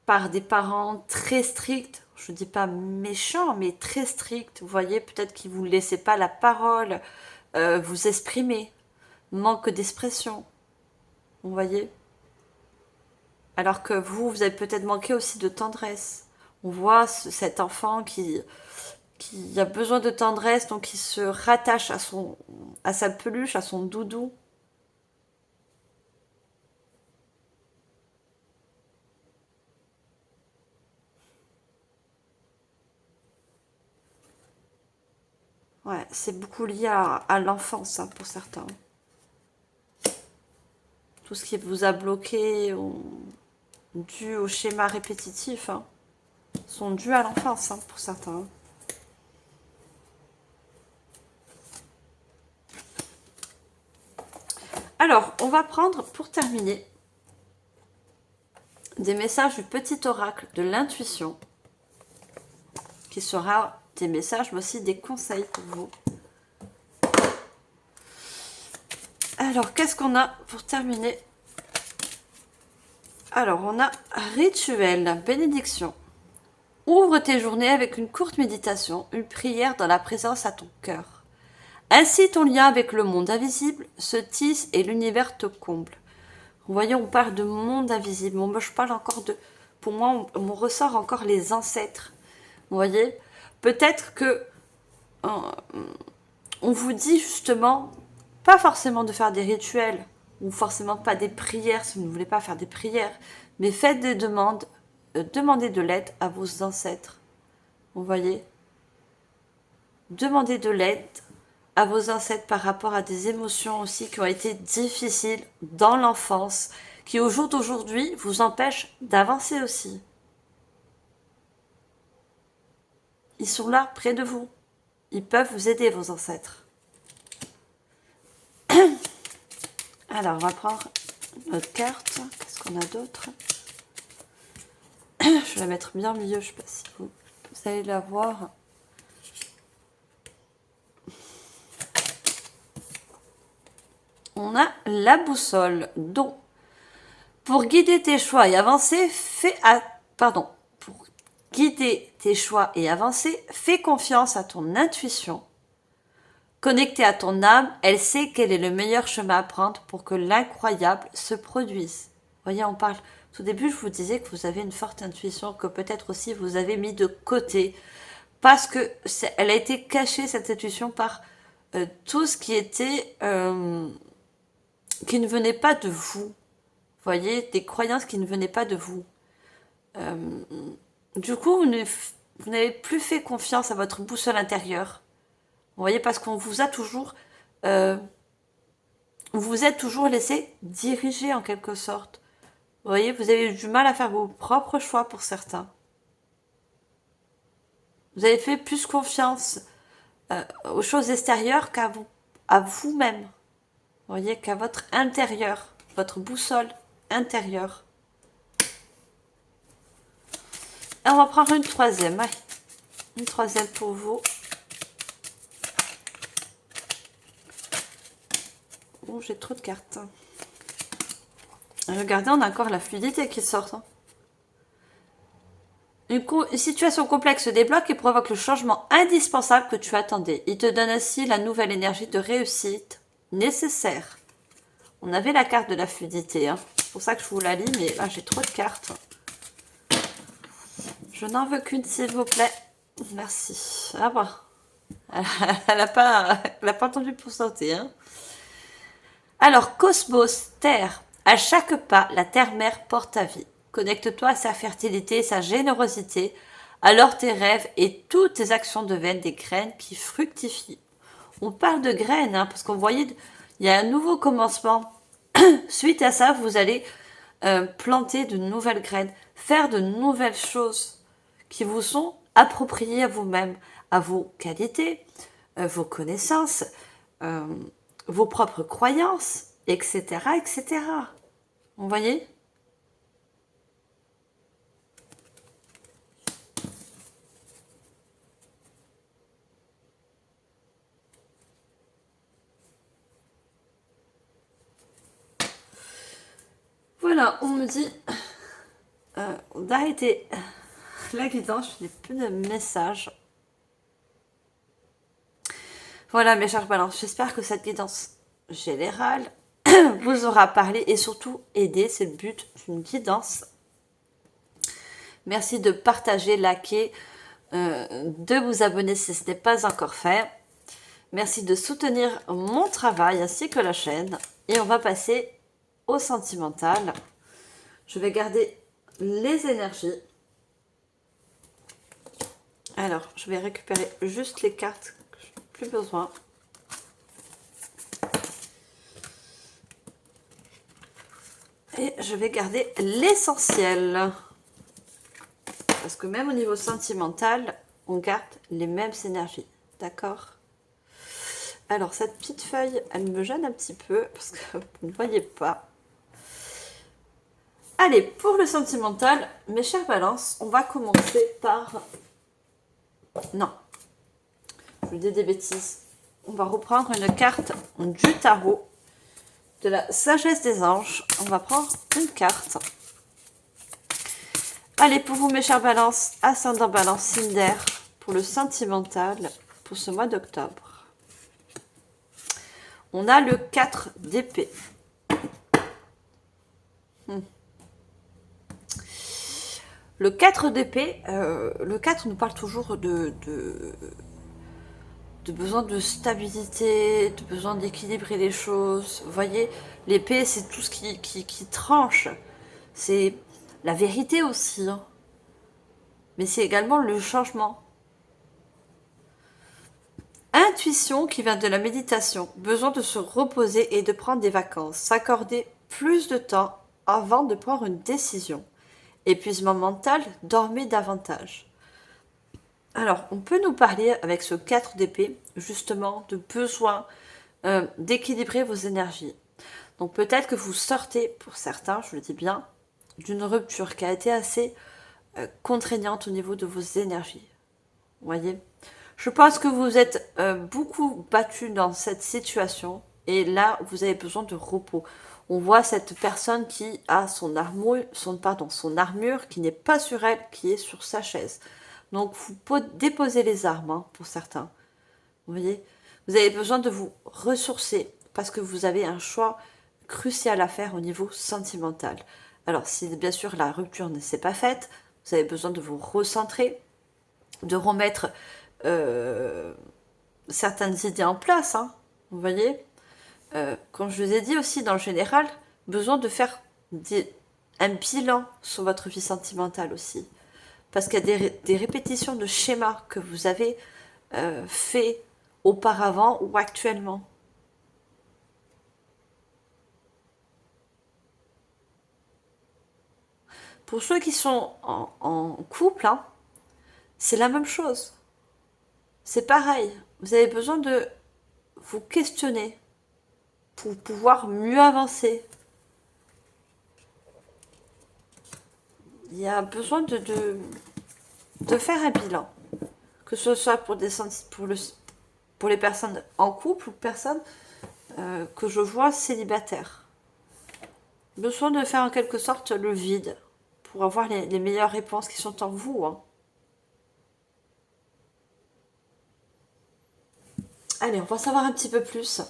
par des parents très stricts, je ne dis pas méchants, mais très stricts, vous voyez, peut-être qu'ils ne vous laissaient pas la parole, vous exprimer, manque d'expression, vous voyez. Alors que vous avez peut-être manqué aussi de tendresse. On voit cet enfant qui a besoin de tendresse, donc qui se rattache à sa peluche, à son doudou. Ouais, c'est beaucoup lié à l'enfance, hein, pour certains. Tout ce qui vous a bloqué, dû au schéma répétitif, hein, sont dus à l'enfance, hein, pour certains. Alors, on va prendre, pour terminer, des messages du petit oracle de l'intuition, qui sera des messages, mais aussi des conseils pour vous. Alors, qu'est-ce qu'on a pour terminer? Alors, on a rituel, bénédiction. Ouvre tes journées avec une courte méditation, une prière dans la présence à ton cœur. Ainsi, ton lien avec le monde invisible se tisse et l'univers te comble. Vous voyez, on parle de monde invisible. Moi, je parle encore de... Pour moi, on ressort encore les ancêtres. Vous voyez, peut-être que on vous dit justement, pas forcément de faire des rituels, ou forcément pas des prières si vous ne voulez pas faire des prières, mais faites des demandes, demandez de l'aide à vos ancêtres. Vous voyez, demandez de l'aide à vos ancêtres par rapport à des émotions aussi qui ont été difficiles dans l'enfance, qui au jour d'aujourd'hui vous empêchent d'avancer aussi. Ils sont là, près de vous. Ils peuvent vous aider, vos ancêtres. Alors, on va prendre notre carte. Qu'est-ce qu'on a d'autre? Je vais la mettre bien au milieu, je ne sais pas si vous allez la voir. On a la boussole, donc pour guider tes choix et avancer, pour guider tes choix et avancer, fais confiance à ton intuition. Connectée à ton âme, elle sait quel est le meilleur chemin à prendre pour que l'incroyable se produise. Vous voyez, on parle. Tout début, je vous disais que vous avez une forte intuition, que peut-être aussi vous avez mis de côté, parce que elle a été cachée, cette intuition, par tout ce qui était... qui ne venait pas de vous. Vous voyez, des croyances qui ne venaient pas de vous. Du coup, vous n'avez plus fait confiance à votre boussole intérieure. Vous voyez, parce qu'on vous a toujours... vous vous êtes toujours laissé diriger en quelque sorte. Vous voyez, vous avez eu du mal à faire vos propres choix pour certains. Vous avez fait plus confiance aux choses extérieures qu'à vous, à vous-même. Vous voyez, qu'à votre intérieur, votre boussole intérieure. Et on va prendre une troisième. Allez. Une troisième pour vous. Oh, j'ai trop de cartes. Regardez, on a encore la fluidité qui sort. Hein. Une situation complexe se débloque et provoque le changement indispensable que tu attendais. Il te donne ainsi la nouvelle énergie de réussite nécessaire. On avait la carte de la fluidité. Hein. C'est pour ça que je vous la lis, mais là j'ai trop de cartes. Je n'en veux qu'une, s'il vous plaît. Merci. Ah bon. Elle n'a pas entendu pour sauter. Hein. Alors, Cosmos, Terre. À chaque pas, la Terre-Mère porte ta vie. Connecte-toi à sa fertilité et sa générosité. Alors tes rêves et toutes tes actions deviennent des graines qui fructifient. On parle de graines, hein, parce qu'on voyait, il y a un nouveau commencement. Suite à ça, vous allez planter de nouvelles graines, faire de nouvelles choses qui vous sont appropriées à vous-même, à vos qualités, vos connaissances, vos propres croyances, etc., etc. Vous voyez ? Voilà, on me dit d'arrêter la guidance, je n'ai plus de messages. Voilà mes chers balances, j'espère que cette guidance générale vous aura parlé et surtout aidé, c'est le but d'une guidance. Merci de partager, liker, de vous abonner si ce n'est pas encore fait. Merci de soutenir mon travail ainsi que la chaîne. Et on va passer au sentimental. Je vais garder les énergies. Alors, je vais récupérer juste les cartes que je n'ai plus besoin. Et je vais garder l'essentiel. Parce que même au niveau sentimental, on garde les mêmes énergies. D'accord ? Alors, cette petite feuille, elle me gêne un petit peu parce que vous ne voyez pas. Allez, pour le sentimental, mes chères balances, on va commencer par... Non, je dis des bêtises. On va reprendre une carte du tarot de la sagesse des anges. On va prendre une carte. Allez, pour vous, mes chères balances, ascendant balance, signe d'air, pour le sentimental, pour ce mois d'octobre. On a le 4 d'épée. Le 4 d'épée, le 4 nous parle toujours de besoin de stabilité, de besoin d'équilibrer les choses. Vous voyez, l'épée, c'est tout ce qui tranche. C'est la vérité aussi. Hein. Mais c'est également le changement. Intuition qui vient de la méditation. Besoin de se reposer et de prendre des vacances. S'accorder plus de temps avant de prendre une décision. Épuisement mental, dormez davantage. Alors, on peut nous parler avec ce 4 d'épée, justement, de besoin d'équilibrer vos énergies. Donc peut-être que vous sortez, pour certains, je le dis bien, d'une rupture qui a été assez contraignante au niveau de vos énergies. Vous voyez ? Je pense que vous êtes beaucoup battu dans cette situation et là, vous avez besoin de repos. On voit cette personne qui a son armure qui n'est pas sur elle, qui est sur sa chaise. Donc, vous déposez les armes hein, pour certains. Vous voyez ? Vous avez besoin de vous ressourcer parce que vous avez un choix crucial à faire au niveau sentimental. Alors, si bien sûr la rupture ne s'est pas faite, vous avez besoin de vous recentrer, de remettre certaines idées en place. Hein, vous voyez ? Comme je vous ai dit aussi dans le général, besoin de faire un bilan sur votre vie sentimentale aussi. Parce qu'il y a des répétitions de schémas que vous avez fait auparavant ou actuellement. Pour ceux qui sont en couple, hein, c'est la même chose. c'est pareil. Vous avez besoin de vous questionner pour pouvoir mieux avancer. Il y a besoin de faire un bilan. Que ce soit pour les personnes en couple ou personnes que je vois célibataires. Besoin de faire en quelque sorte le vide pour avoir les meilleures réponses qui sont en vous. Hein. Allez, on va savoir un petit peu plus.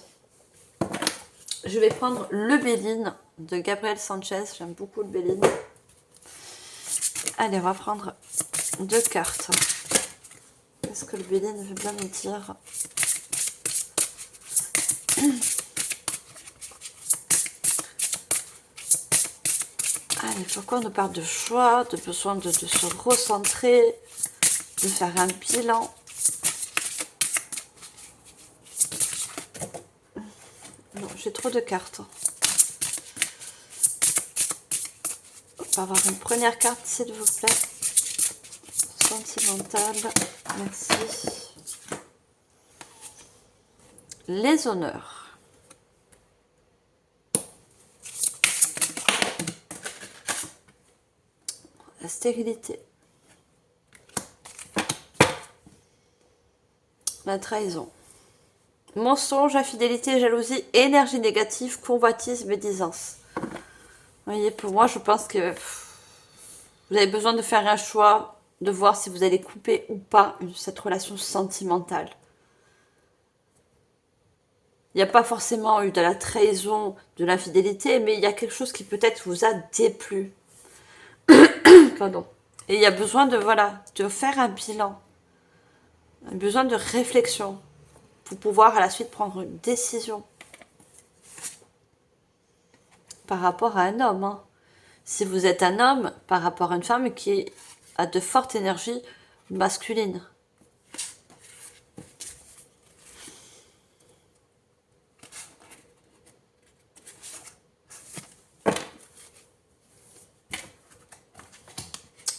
Je vais prendre le Béline de Gabriel Sanchez. J'aime beaucoup le Béline. Allez, on va prendre 2 cartes. Qu'est-ce que le Béline veut bien nous dire? Allez, pourquoi on nous parle de choix, de besoin de se recentrer, de faire un bilan? Non, j'ai trop de cartes. On va avoir une première carte, s'il vous plaît. Sentimentale. Merci. Les honneurs. La stérilité. La trahison. Mensonge, infidélité, jalousie, énergie négative, convoitise, médisance. Vous voyez, pour moi, je pense que vous avez besoin de faire un choix, de voir si vous allez couper ou pas cette relation sentimentale. Il n'y a pas forcément eu de la trahison, de l'infidélité, mais il y a quelque chose qui peut-être vous a déplu. Pardon. Et il y a besoin de faire un bilan. Il y a besoin de réflexion pour pouvoir à la suite prendre une décision. Par rapport à un homme. Hein. Si vous êtes un homme, par rapport à une femme qui a de fortes énergies masculines.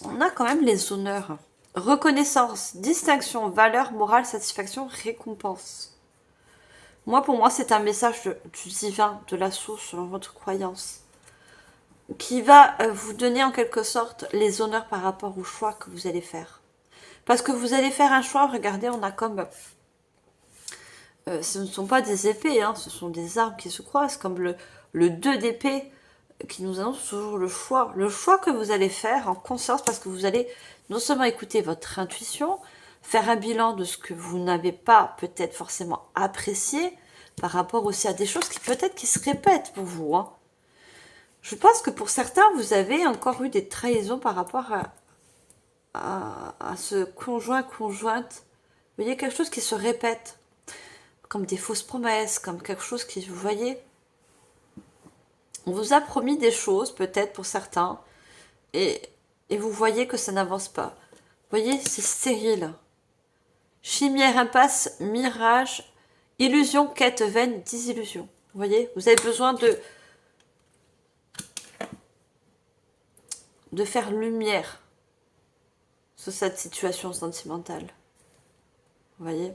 On a quand même les honneurs. Reconnaissance, distinction, valeur, morale, satisfaction, récompense. Pour moi, c'est un message du divin, de la source, selon votre croyance, qui va vous donner en quelque sorte les honneurs par rapport au choix que vous allez faire. Parce que vous allez faire un choix, regardez, on a comme... ce ne sont pas des épées, hein, ce sont des armes qui se croisent, comme le 2 d'épée qui nous annonce toujours le choix. Le choix que vous allez faire en conscience, parce que vous allez non seulement écouter votre intuition, faire un bilan de ce que vous n'avez pas peut-être forcément apprécié, par rapport aussi à des choses qui peut-être qui se répètent pour vous. Hein. Je pense que pour certains, vous avez encore eu des trahisons par rapport à ce conjointe. Vous voyez, quelque chose qui se répète, comme des fausses promesses, comme quelque chose qui, vous voyez, on vous a promis des choses, peut-être pour certains, et vous voyez que ça n'avance pas. Vous voyez, c'est stérile. Chimère, impasse, mirage, illusion, quête vaine, désillusion. Vous voyez, vous avez besoin de faire lumière sur cette situation sentimentale. Vous voyez,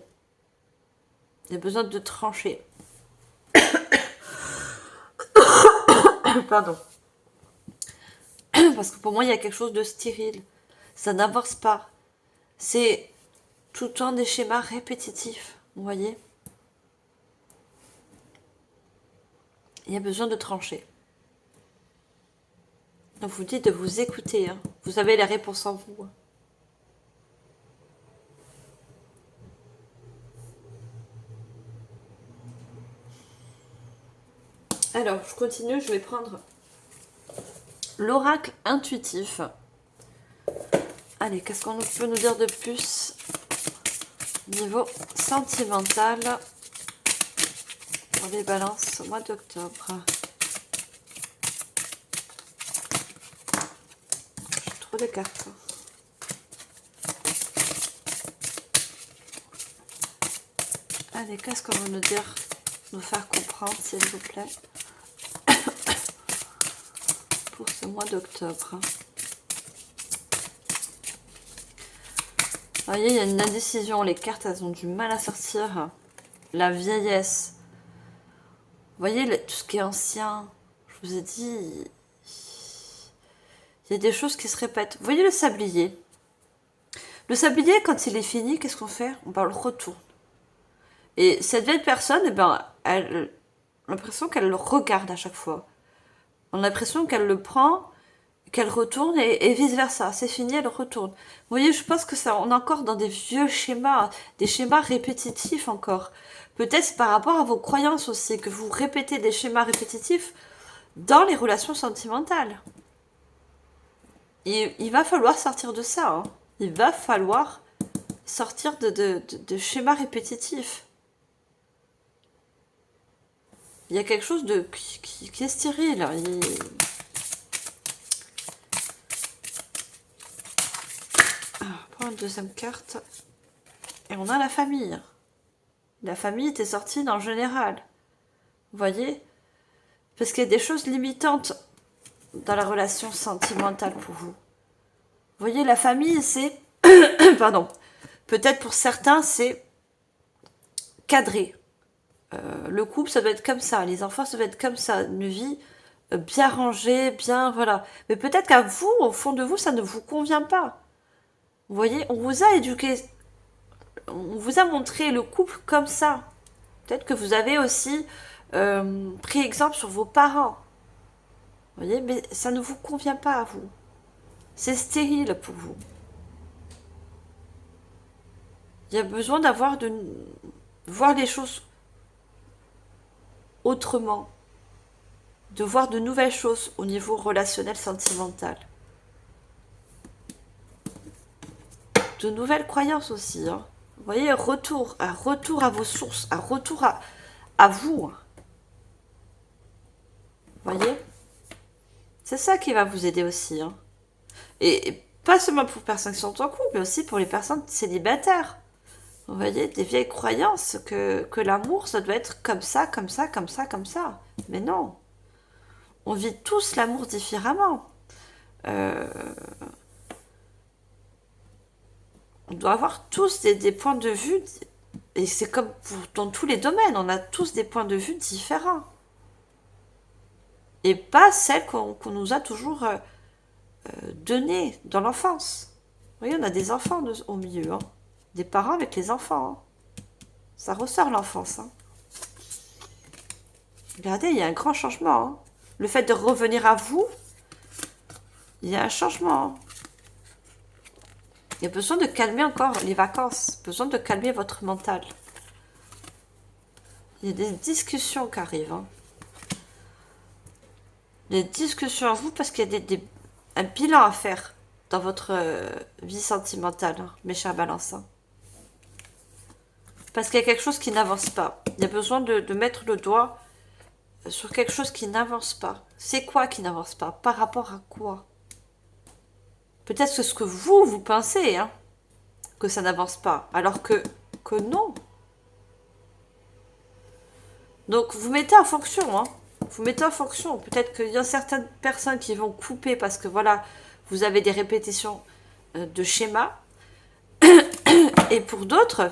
il y a besoin de trancher. Pardon. Parce que pour moi, il y a quelque chose de stérile. Ça n'avance pas. C'est tout le temps des schémas répétitifs. Vous voyez? Il y a besoin de trancher. Donc, vous dites de vous écouter. Hein. Vous avez les réponses en vous. Alors, je continue. Je vais prendre l'oracle intuitif. Allez, qu'est-ce qu'on peut nous dire de plus niveau sentimental pour les balances au mois d'octobre? J'ai trop de cartes. Allez, qu'est-ce qu'on va nous dire, nous faire comprendre, s'il vous plaît, pour ce mois d'octobre? Vous voyez, il y a une indécision. Les cartes, elles ont du mal à sortir. La vieillesse. Vous voyez, tout ce qui est ancien. Je vous ai dit... Il y a des choses qui se répètent. Vous voyez le sablier? Le sablier, quand il est fini, qu'est-ce qu'on fait? On le retourne. Et cette vieille personne, eh ben, elle a l'impression qu'elle le regarde à chaque fois. On a l'impression qu'elle le prend, qu'elle retourne et vice-versa. C'est fini, elle retourne. Vous voyez, je pense que ça, on est encore dans des vieux schémas, des schémas répétitifs encore. Peut-être par rapport à vos croyances aussi, que vous répétez des schémas répétitifs dans les relations sentimentales. Il va falloir sortir de ça. Hein. Il va falloir sortir de schémas répétitifs. Il y a quelque chose qui est stérile. On prend une deuxième carte. Et on a la famille. La famille était sortie dans le général. Vous voyez? Parce qu'il y a des choses limitantes dans la relation sentimentale pour vous. Vous voyez, la famille, c'est... Pardon. Peut-être pour certains, c'est cadré. Le couple, ça doit être comme ça. Les enfants, ça doit être comme ça. Une vie bien rangée, bien... Voilà. Mais peut-être qu'à vous, au fond de vous, ça ne vous convient pas. Vous voyez, on vous a éduqué... On vous a montré le couple comme ça. Peut-être que vous avez aussi pris exemple sur vos parents. Vous voyez, mais ça ne vous convient pas à vous. C'est stérile pour vous. Il y a besoin voir les choses autrement. De voir de nouvelles choses au niveau relationnel, sentimental. De nouvelles croyances aussi. Hein. Vous voyez, un retour à vos sources, un retour à vous. Vous voyez? C'est ça qui va vous aider aussi. Hein. Et pas seulement pour les personnes qui sont en couple, mais aussi pour les personnes célibataires. Vous voyez, des vieilles croyances que l'amour, ça doit être comme ça, comme ça, comme ça, comme ça. Mais non. On vit tous l'amour différemment. On doit avoir tous des points de vue, et c'est comme dans tous les domaines, on a tous des points de vue différents. Et pas celles qu'on nous a toujours données dans l'enfance. Vous voyez, on a des enfants au milieu, hein. Des parents avec les enfants. Hein. Ça ressort l'enfance. Hein. Regardez, il y a un grand changement. Hein. Le fait de revenir à vous, il y a un changement. Hein. Il y a besoin de calmer encore les vacances, besoin de calmer votre mental. Il y a des discussions qui arrivent. Hein. Des discussions à vous parce qu'il y a un bilan à faire dans votre vie sentimentale, hein, mes chers balances. Hein. Parce qu'il y a quelque chose qui n'avance pas. Il y a besoin de mettre le doigt sur quelque chose qui n'avance pas. C'est quoi qui n'avance pas? Par rapport à quoi? Peut-être que ce que vous pensez, hein, que ça n'avance pas, alors que non. Donc, vous mettez en fonction, hein. Vous mettez en fonction. Peut-être qu'il y a certaines personnes qui vont couper parce que, voilà, vous avez des répétitions de schémas. Et pour d'autres,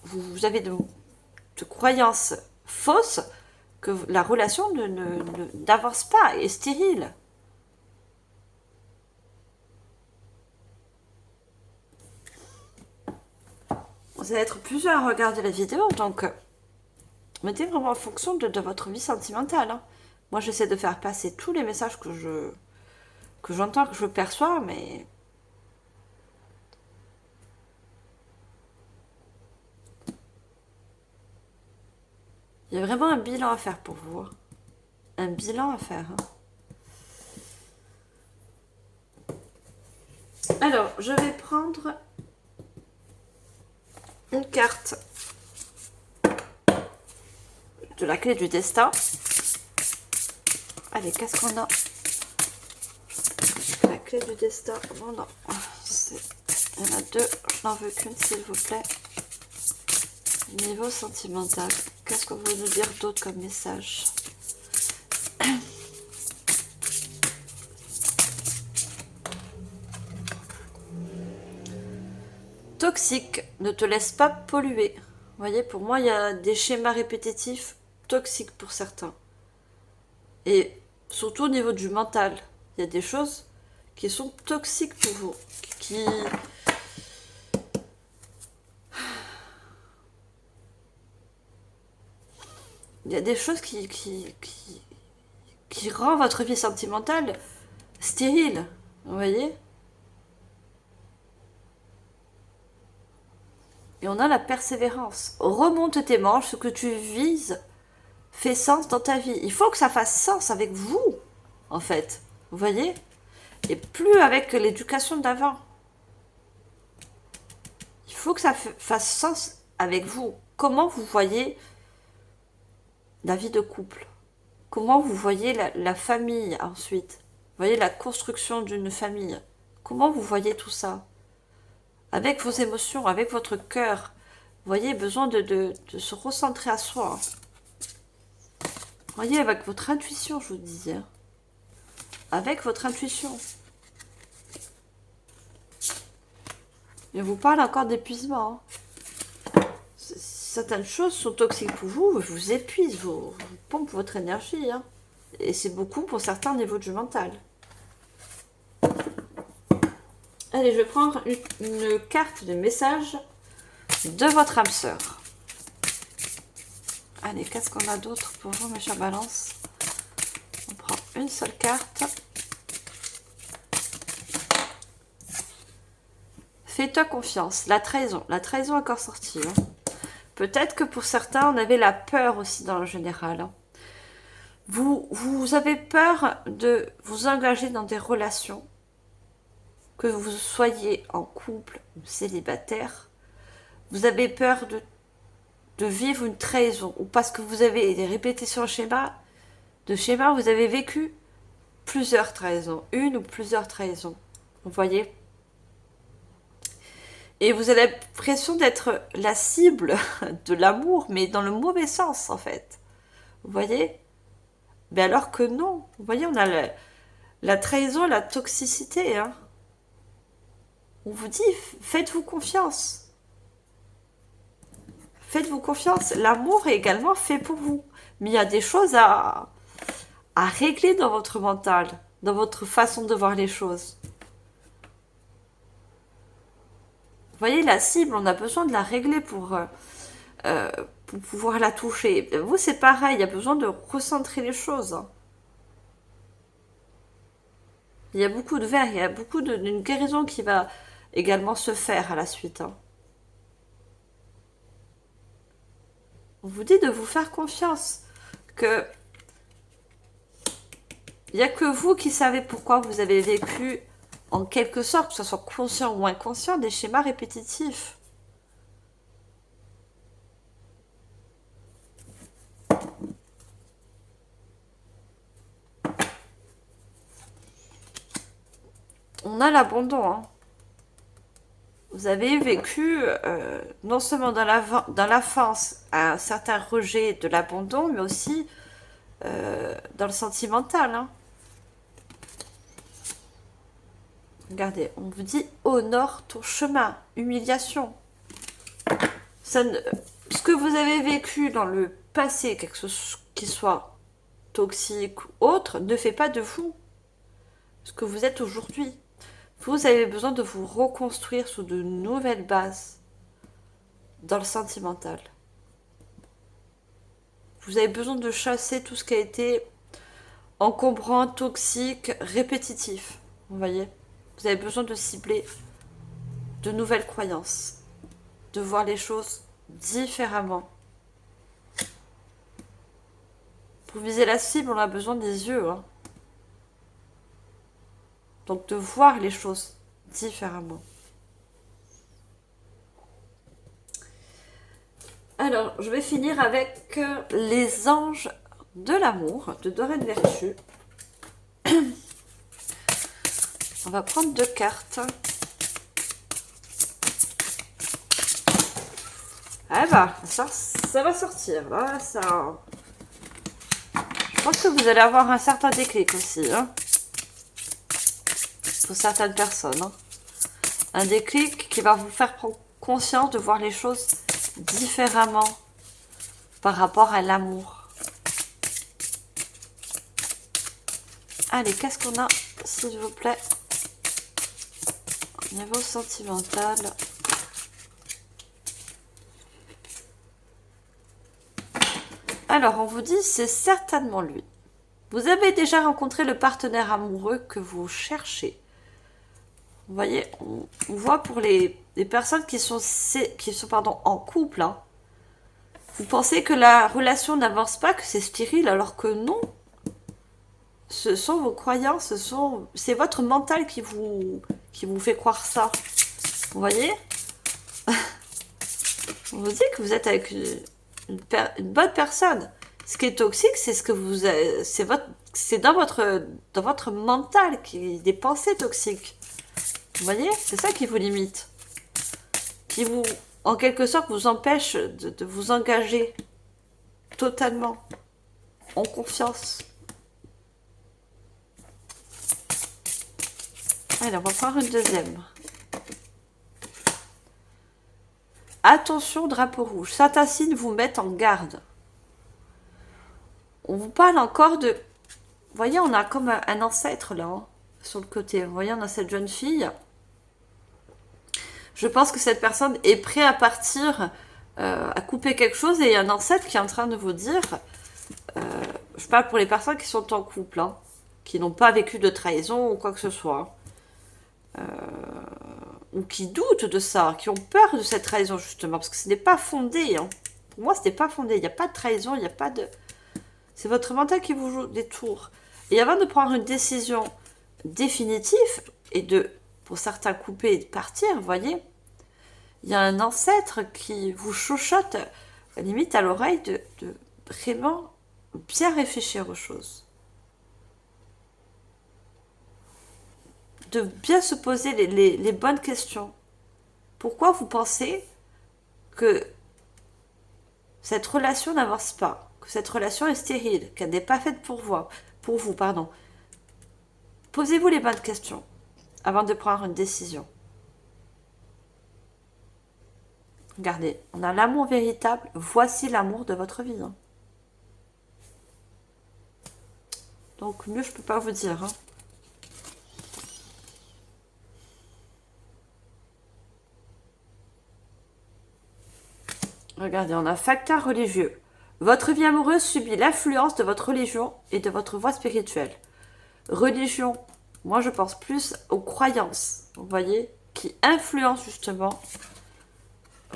vous avez de croyances fausses que la relation n'avance pas, est stérile. Vous allez être plusieurs à regarder la vidéo, donc mettez vraiment en fonction de votre vie sentimentale. Hein. Moi, j'essaie de faire passer tous les messages que j'entends, que je perçois, mais... Il y a vraiment un bilan à faire pour vous. Hein. Un bilan à faire. Hein. Alors, je vais prendre une carte de la clé du destin. Allez, qu'est-ce qu'on a? La clé du destin. Oh non, il y en a deux. Je n'en veux qu'une, s'il vous plaît. Niveau sentimental. Qu'est-ce qu'on veut nous dire d'autre comme message? toxique ne te laisse pas polluer. Vous voyez, pour moi, il y a des schémas répétitifs toxiques pour certains. Et surtout au niveau du mental, il y a des choses qui sont toxiques pour vous, qui... Il y a des choses qui rend votre vie sentimentale stérile, vous voyez? Et on a la persévérance. Remonte tes manches, ce que tu vises fait sens dans ta vie. Il faut que ça fasse sens avec vous, en fait. Vous voyez? Et plus avec l'éducation d'avant. Il faut que ça fasse sens avec vous. Comment vous voyez la vie de couple? Comment vous voyez la famille ensuite? Vous voyez la construction d'une famille? Comment vous voyez tout ça? Avec vos émotions, avec votre cœur. Vous voyez, besoin de se recentrer à soi. Vous voyez, avec votre intuition, je vous disais. Avec votre intuition. Je vous parle encore d'épuisement. Certaines choses sont toxiques pour vous, vous épuisent, vous pompent votre énergie. Et c'est beaucoup pour certains au niveau du mental. Allez, je vais prendre une carte de message de votre âme sœur. Allez, qu'est-ce qu'on a d'autre pour vous, mes chers balances? On prend une seule carte. Fais-toi confiance. La trahison. La trahison est encore sortie. Peut-être que pour certains, on avait la peur aussi dans le général. Vous avez peur de vous engager dans des relations, que vous soyez en couple ou célibataire. Vous avez peur de vivre une trahison, ou parce que vous avez des répétitions de schémas, vous avez vécu plusieurs trahisons, une ou plusieurs trahisons. Vous voyez? Et vous avez l'impression d'être la cible de l'amour, mais dans le mauvais sens, en fait. Vous voyez? Mais alors que non. Vous voyez, on a la trahison, la toxicité. On vous dit, faites-vous confiance. Faites-vous confiance. L'amour est également fait pour vous. Mais il y a des choses à régler dans votre mental, dans votre façon de voir les choses. Vous voyez, la cible, on a besoin de la régler pour pouvoir la toucher. Vous, c'est pareil, il y a besoin de recentrer les choses. Il y a beaucoup de verre, il y a beaucoup d'une guérison qui va également se faire à la suite. On vous dit de vous faire confiance, que il n'y a que vous qui savez pourquoi vous avez vécu, en quelque sorte, que ce soit conscient ou inconscient, des schémas répétitifs. On a l'abandon. Vous avez vécu, non seulement dans l'enfance, un certain rejet de l'abandon, mais aussi dans le sentimental. Regardez, on vous dit honore ton chemin, humiliation. Ce que vous avez vécu dans le passé, quelque chose qui soit toxique ou autre, ne fait pas de vous ce que vous êtes aujourd'hui. Vous avez besoin de vous reconstruire sur de nouvelles bases dans le sentimental. Vous avez besoin de chasser tout ce qui a été encombrant, toxique, répétitif. Vous voyez ? Vous avez besoin de cibler de nouvelles croyances, de voir les choses différemment. Pour viser la cible, on a besoin des yeux. Donc de voir les choses différemment. Alors, je vais finir avec les anges de l'amour de Doreen Virtue. On va prendre 2 cartes. Ah bah, ça va sortir. Là, ça... Je pense que vous allez avoir un certain déclic aussi. Pour certaines personnes. Un déclic qui va vous faire prendre conscience de voir les choses différemment par rapport à l'amour. Allez, qu'est-ce qu'on a, s'il vous plaît, au niveau sentimental? Alors, on vous dit, c'est certainement lui. Vous avez déjà rencontré le partenaire amoureux que vous cherchez. Vous voyez, on voit pour les personnes qui sont pardon, en couple, hein. Vous pensez que la relation n'avance pas, que c'est stérile, alors que non. Ce sont vos croyances, c'est votre mental qui vous fait croire ça. Vous voyez? On vous dit que vous êtes avec une bonne personne. Ce qui est toxique, c'est ce que vous, c'est dans votre mental des pensées toxiques. Vous voyez? C'est ça qui vous limite, qui vous, en quelque sorte, vous empêche de vous engager totalement en confiance. Allez, on va prendre une deuxième. Attention, drapeau rouge. Certains signes vous mettent en garde. On vous parle encore de... Vous voyez, on a comme un ancêtre là, hein, sur le côté. Vous voyez, on a cette jeune fille. Je pense que cette personne est prête à partir, à couper quelque chose, et il y a un ancêtre qui est en train de vous dire... je parle pour les personnes qui sont en couple, hein, qui n'ont pas vécu de trahison ou quoi que ce soit. Ou qui doutent de ça, qui ont peur de cette trahison justement, parce que ce n'est pas fondé. Hein. Pour moi, ce n'est pas fondé. Il n'y a pas de trahison, il n'y a pas de... C'est votre mental qui vous joue des tours. Et avant de prendre une décision définitive, et de, pour certains, couper et de partir, vous voyez, il y a un ancêtre qui vous chuchote, limite à l'oreille, de vraiment bien réfléchir aux choses. De bien se poser les bonnes questions. Pourquoi vous pensez que cette relation n'avance pas, que cette relation est stérile, qu'elle n'est pas faite pour vous, pardon. Posez-vous les bonnes questions avant de prendre une décision. Regardez, on a l'amour véritable. Voici l'amour de votre vie. Hein. Donc mieux je peux pas vous dire. Hein. Regardez, on a facteur religieux. Votre vie amoureuse subit l'influence de votre religion et de votre voie spirituelle. Religion, moi je pense plus aux croyances, vous voyez, qui influencent justement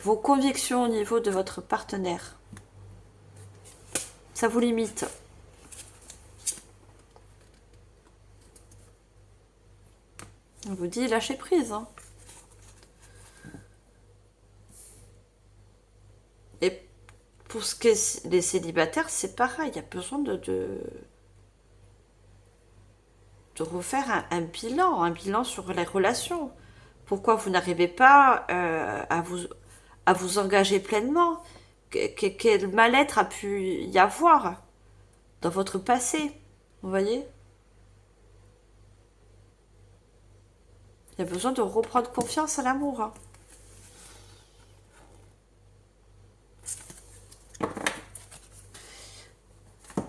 vos convictions au niveau de votre partenaire. Ça vous limite. On vous dit lâcher prise. Hein. Et pour ce qui est des célibataires, c'est pareil. Il y a besoin de refaire un bilan sur les relations. Pourquoi vous n'arrivez pas à vous engager pleinement? Quel mal-être a pu y avoir dans votre passé? Vous voyez? Il y a besoin de reprendre confiance à l'amour. Hein.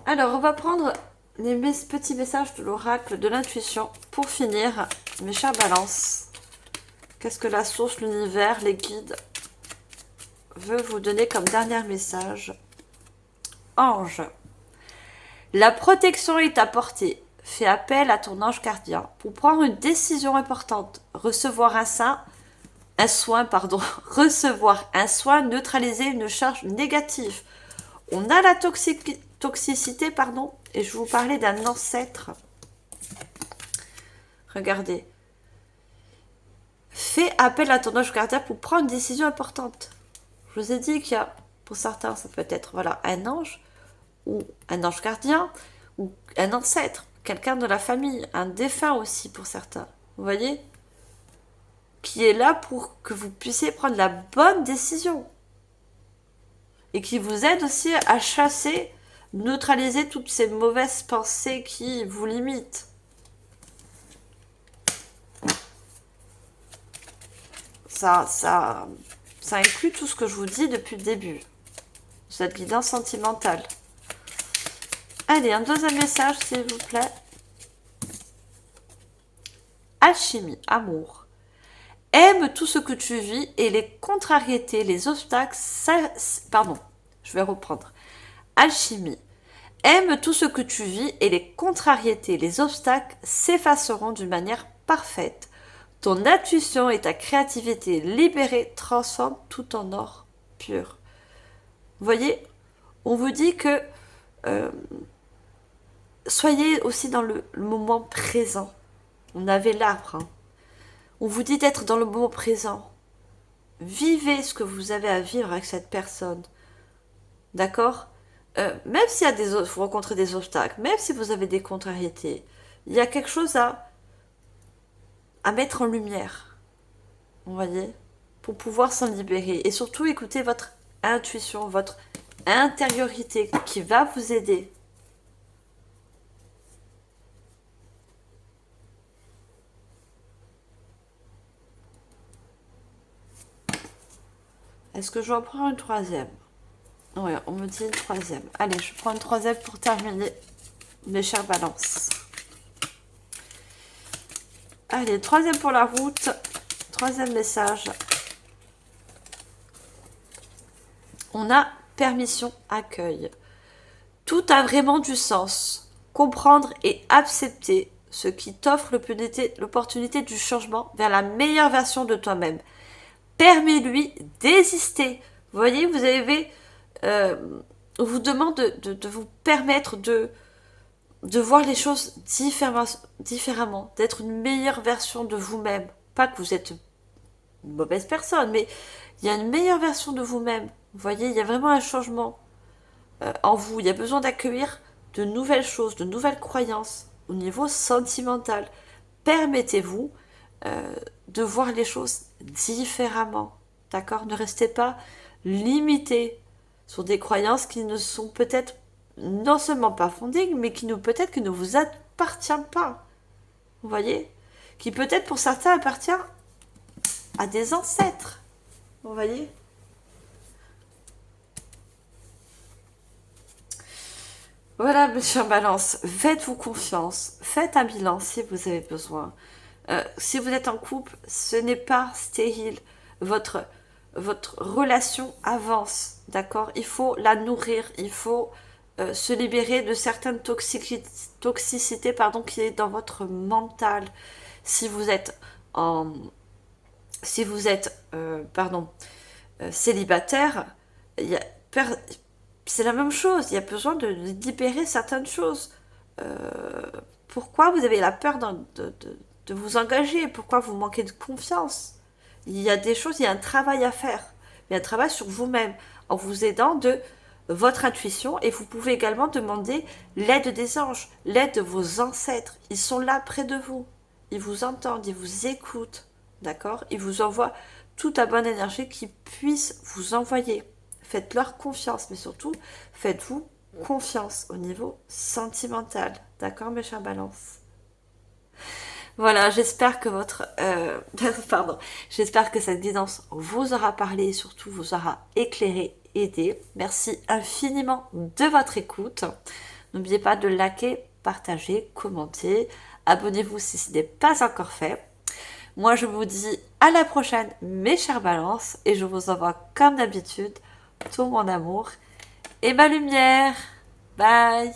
Alors, on va prendre les petits messages de l'oracle de l'intuition pour finir, mes chers balances. Qu'est-ce que la source, l'univers, les guides veut vous donner comme dernier message? Ange, la protection est apportée. Fais appel à ton ange gardien pour prendre une décision importante. Recevoir un soin, recevoir un soin, neutraliser une charge négative. On a la toxicité, et je vous parlais d'un ancêtre. Regardez. Fais appel à ton ange gardien pour prendre une décision importante. Je vous ai dit qu'il y a, pour certains, ça peut être voilà, un ange, ou un ange gardien, ou un ancêtre, quelqu'un de la famille, un défunt aussi pour certains. Vous voyez? Qui est là pour que vous puissiez prendre la bonne décision. Et qui vous aide aussi à chasser, neutraliser toutes ces mauvaises pensées qui vous limitent. Ça Ça inclut tout ce que je vous dis depuis le début. Cette guidance sentimentale. Allez, un deuxième message, s'il vous plaît. Alchimie, amour. Aime tout ce que tu vis et les contrariétés, les obstacles... Pardon, je vais reprendre. Alchimie. Aime tout ce que tu vis et les contrariétés, les obstacles s'effaceront d'une manière parfaite. Ton intuition et ta créativité libérée transforment tout en or pur. Vous voyez, on vous dit que soyez aussi dans le moment présent. On avait l'arbre. Hein. On vous dit d'être dans le moment présent. Vivez ce que vous avez à vivre avec cette personne. D'accord ? Même s'il y a vous rencontrez des obstacles, même si vous avez des contrariétés, il y a quelque chose à mettre en lumière. Vous voyez ? Pour pouvoir s'en libérer. Et surtout, écoutez votre intuition, votre intériorité qui va vous aider. Est-ce que je vais en prendre une troisième? Oui, on me dit une troisième. Allez, je prends une troisième pour terminer, mes chères balances. Allez, troisième pour la route. Troisième message. On a permission, accueil. Tout a vraiment du sens. Comprendre et accepter ce qui t'offre l'opportunité du changement vers la meilleure version de toi-même. Permets-lui d'exister. Vous voyez, vous avez... on vous demande de vous permettre de voir les choses différemment, d'être une meilleure version de vous-même. Pas que vous êtes une mauvaise personne, mais il y a une meilleure version de vous-même. Vous voyez, il y a vraiment un changement en vous. Il y a besoin d'accueillir de nouvelles choses, de nouvelles croyances au niveau sentimental. Permettez-vous de voir les choses différemment. D'accord ? Ne restez pas limité sur des croyances qui ne sont peut-être non seulement pas fondées, mais qui peut-être que ne vous appartiennent pas. Vous voyez ? Qui peut-être pour certains appartient à des ancêtres. Vous voyez ? Voilà, monsieur Balance, faites-vous confiance, faites un bilan si vous avez besoin. Si vous êtes en couple, ce n'est pas stérile. Votre relation avance, d'accord ? Il faut la nourrir, il faut se libérer de certaines toxicités qui est dans votre mental. Si vous êtes célibataire, c'est la même chose. Il y a besoin de libérer certaines choses. Pourquoi vous avez la peur de vous engager? Pourquoi vous manquez de confiance? Il y a des choses, il y a un travail à faire. Il y a un travail sur vous-même en vous aidant de votre intuition, et vous pouvez également demander l'aide des anges, l'aide de vos ancêtres. Ils sont là près de vous. Ils vous entendent, ils vous écoutent. D'accord? Ils vous envoient toute la bonne énergie qu'ils puissent vous envoyer. Faites-leur confiance, mais surtout, faites-vous confiance au niveau sentimental. D'accord, mes chers balances? Voilà, j'espère que j'espère que cette guidance vous aura parlé et surtout vous aura éclairé, aidé. Merci infiniment de votre écoute. N'oubliez pas de liker, partager, commenter. Abonnez-vous si ce n'est pas encore fait. Moi, je vous dis à la prochaine, mes chères balances, et je vous envoie comme d'habitude tout mon amour et ma lumière. Bye!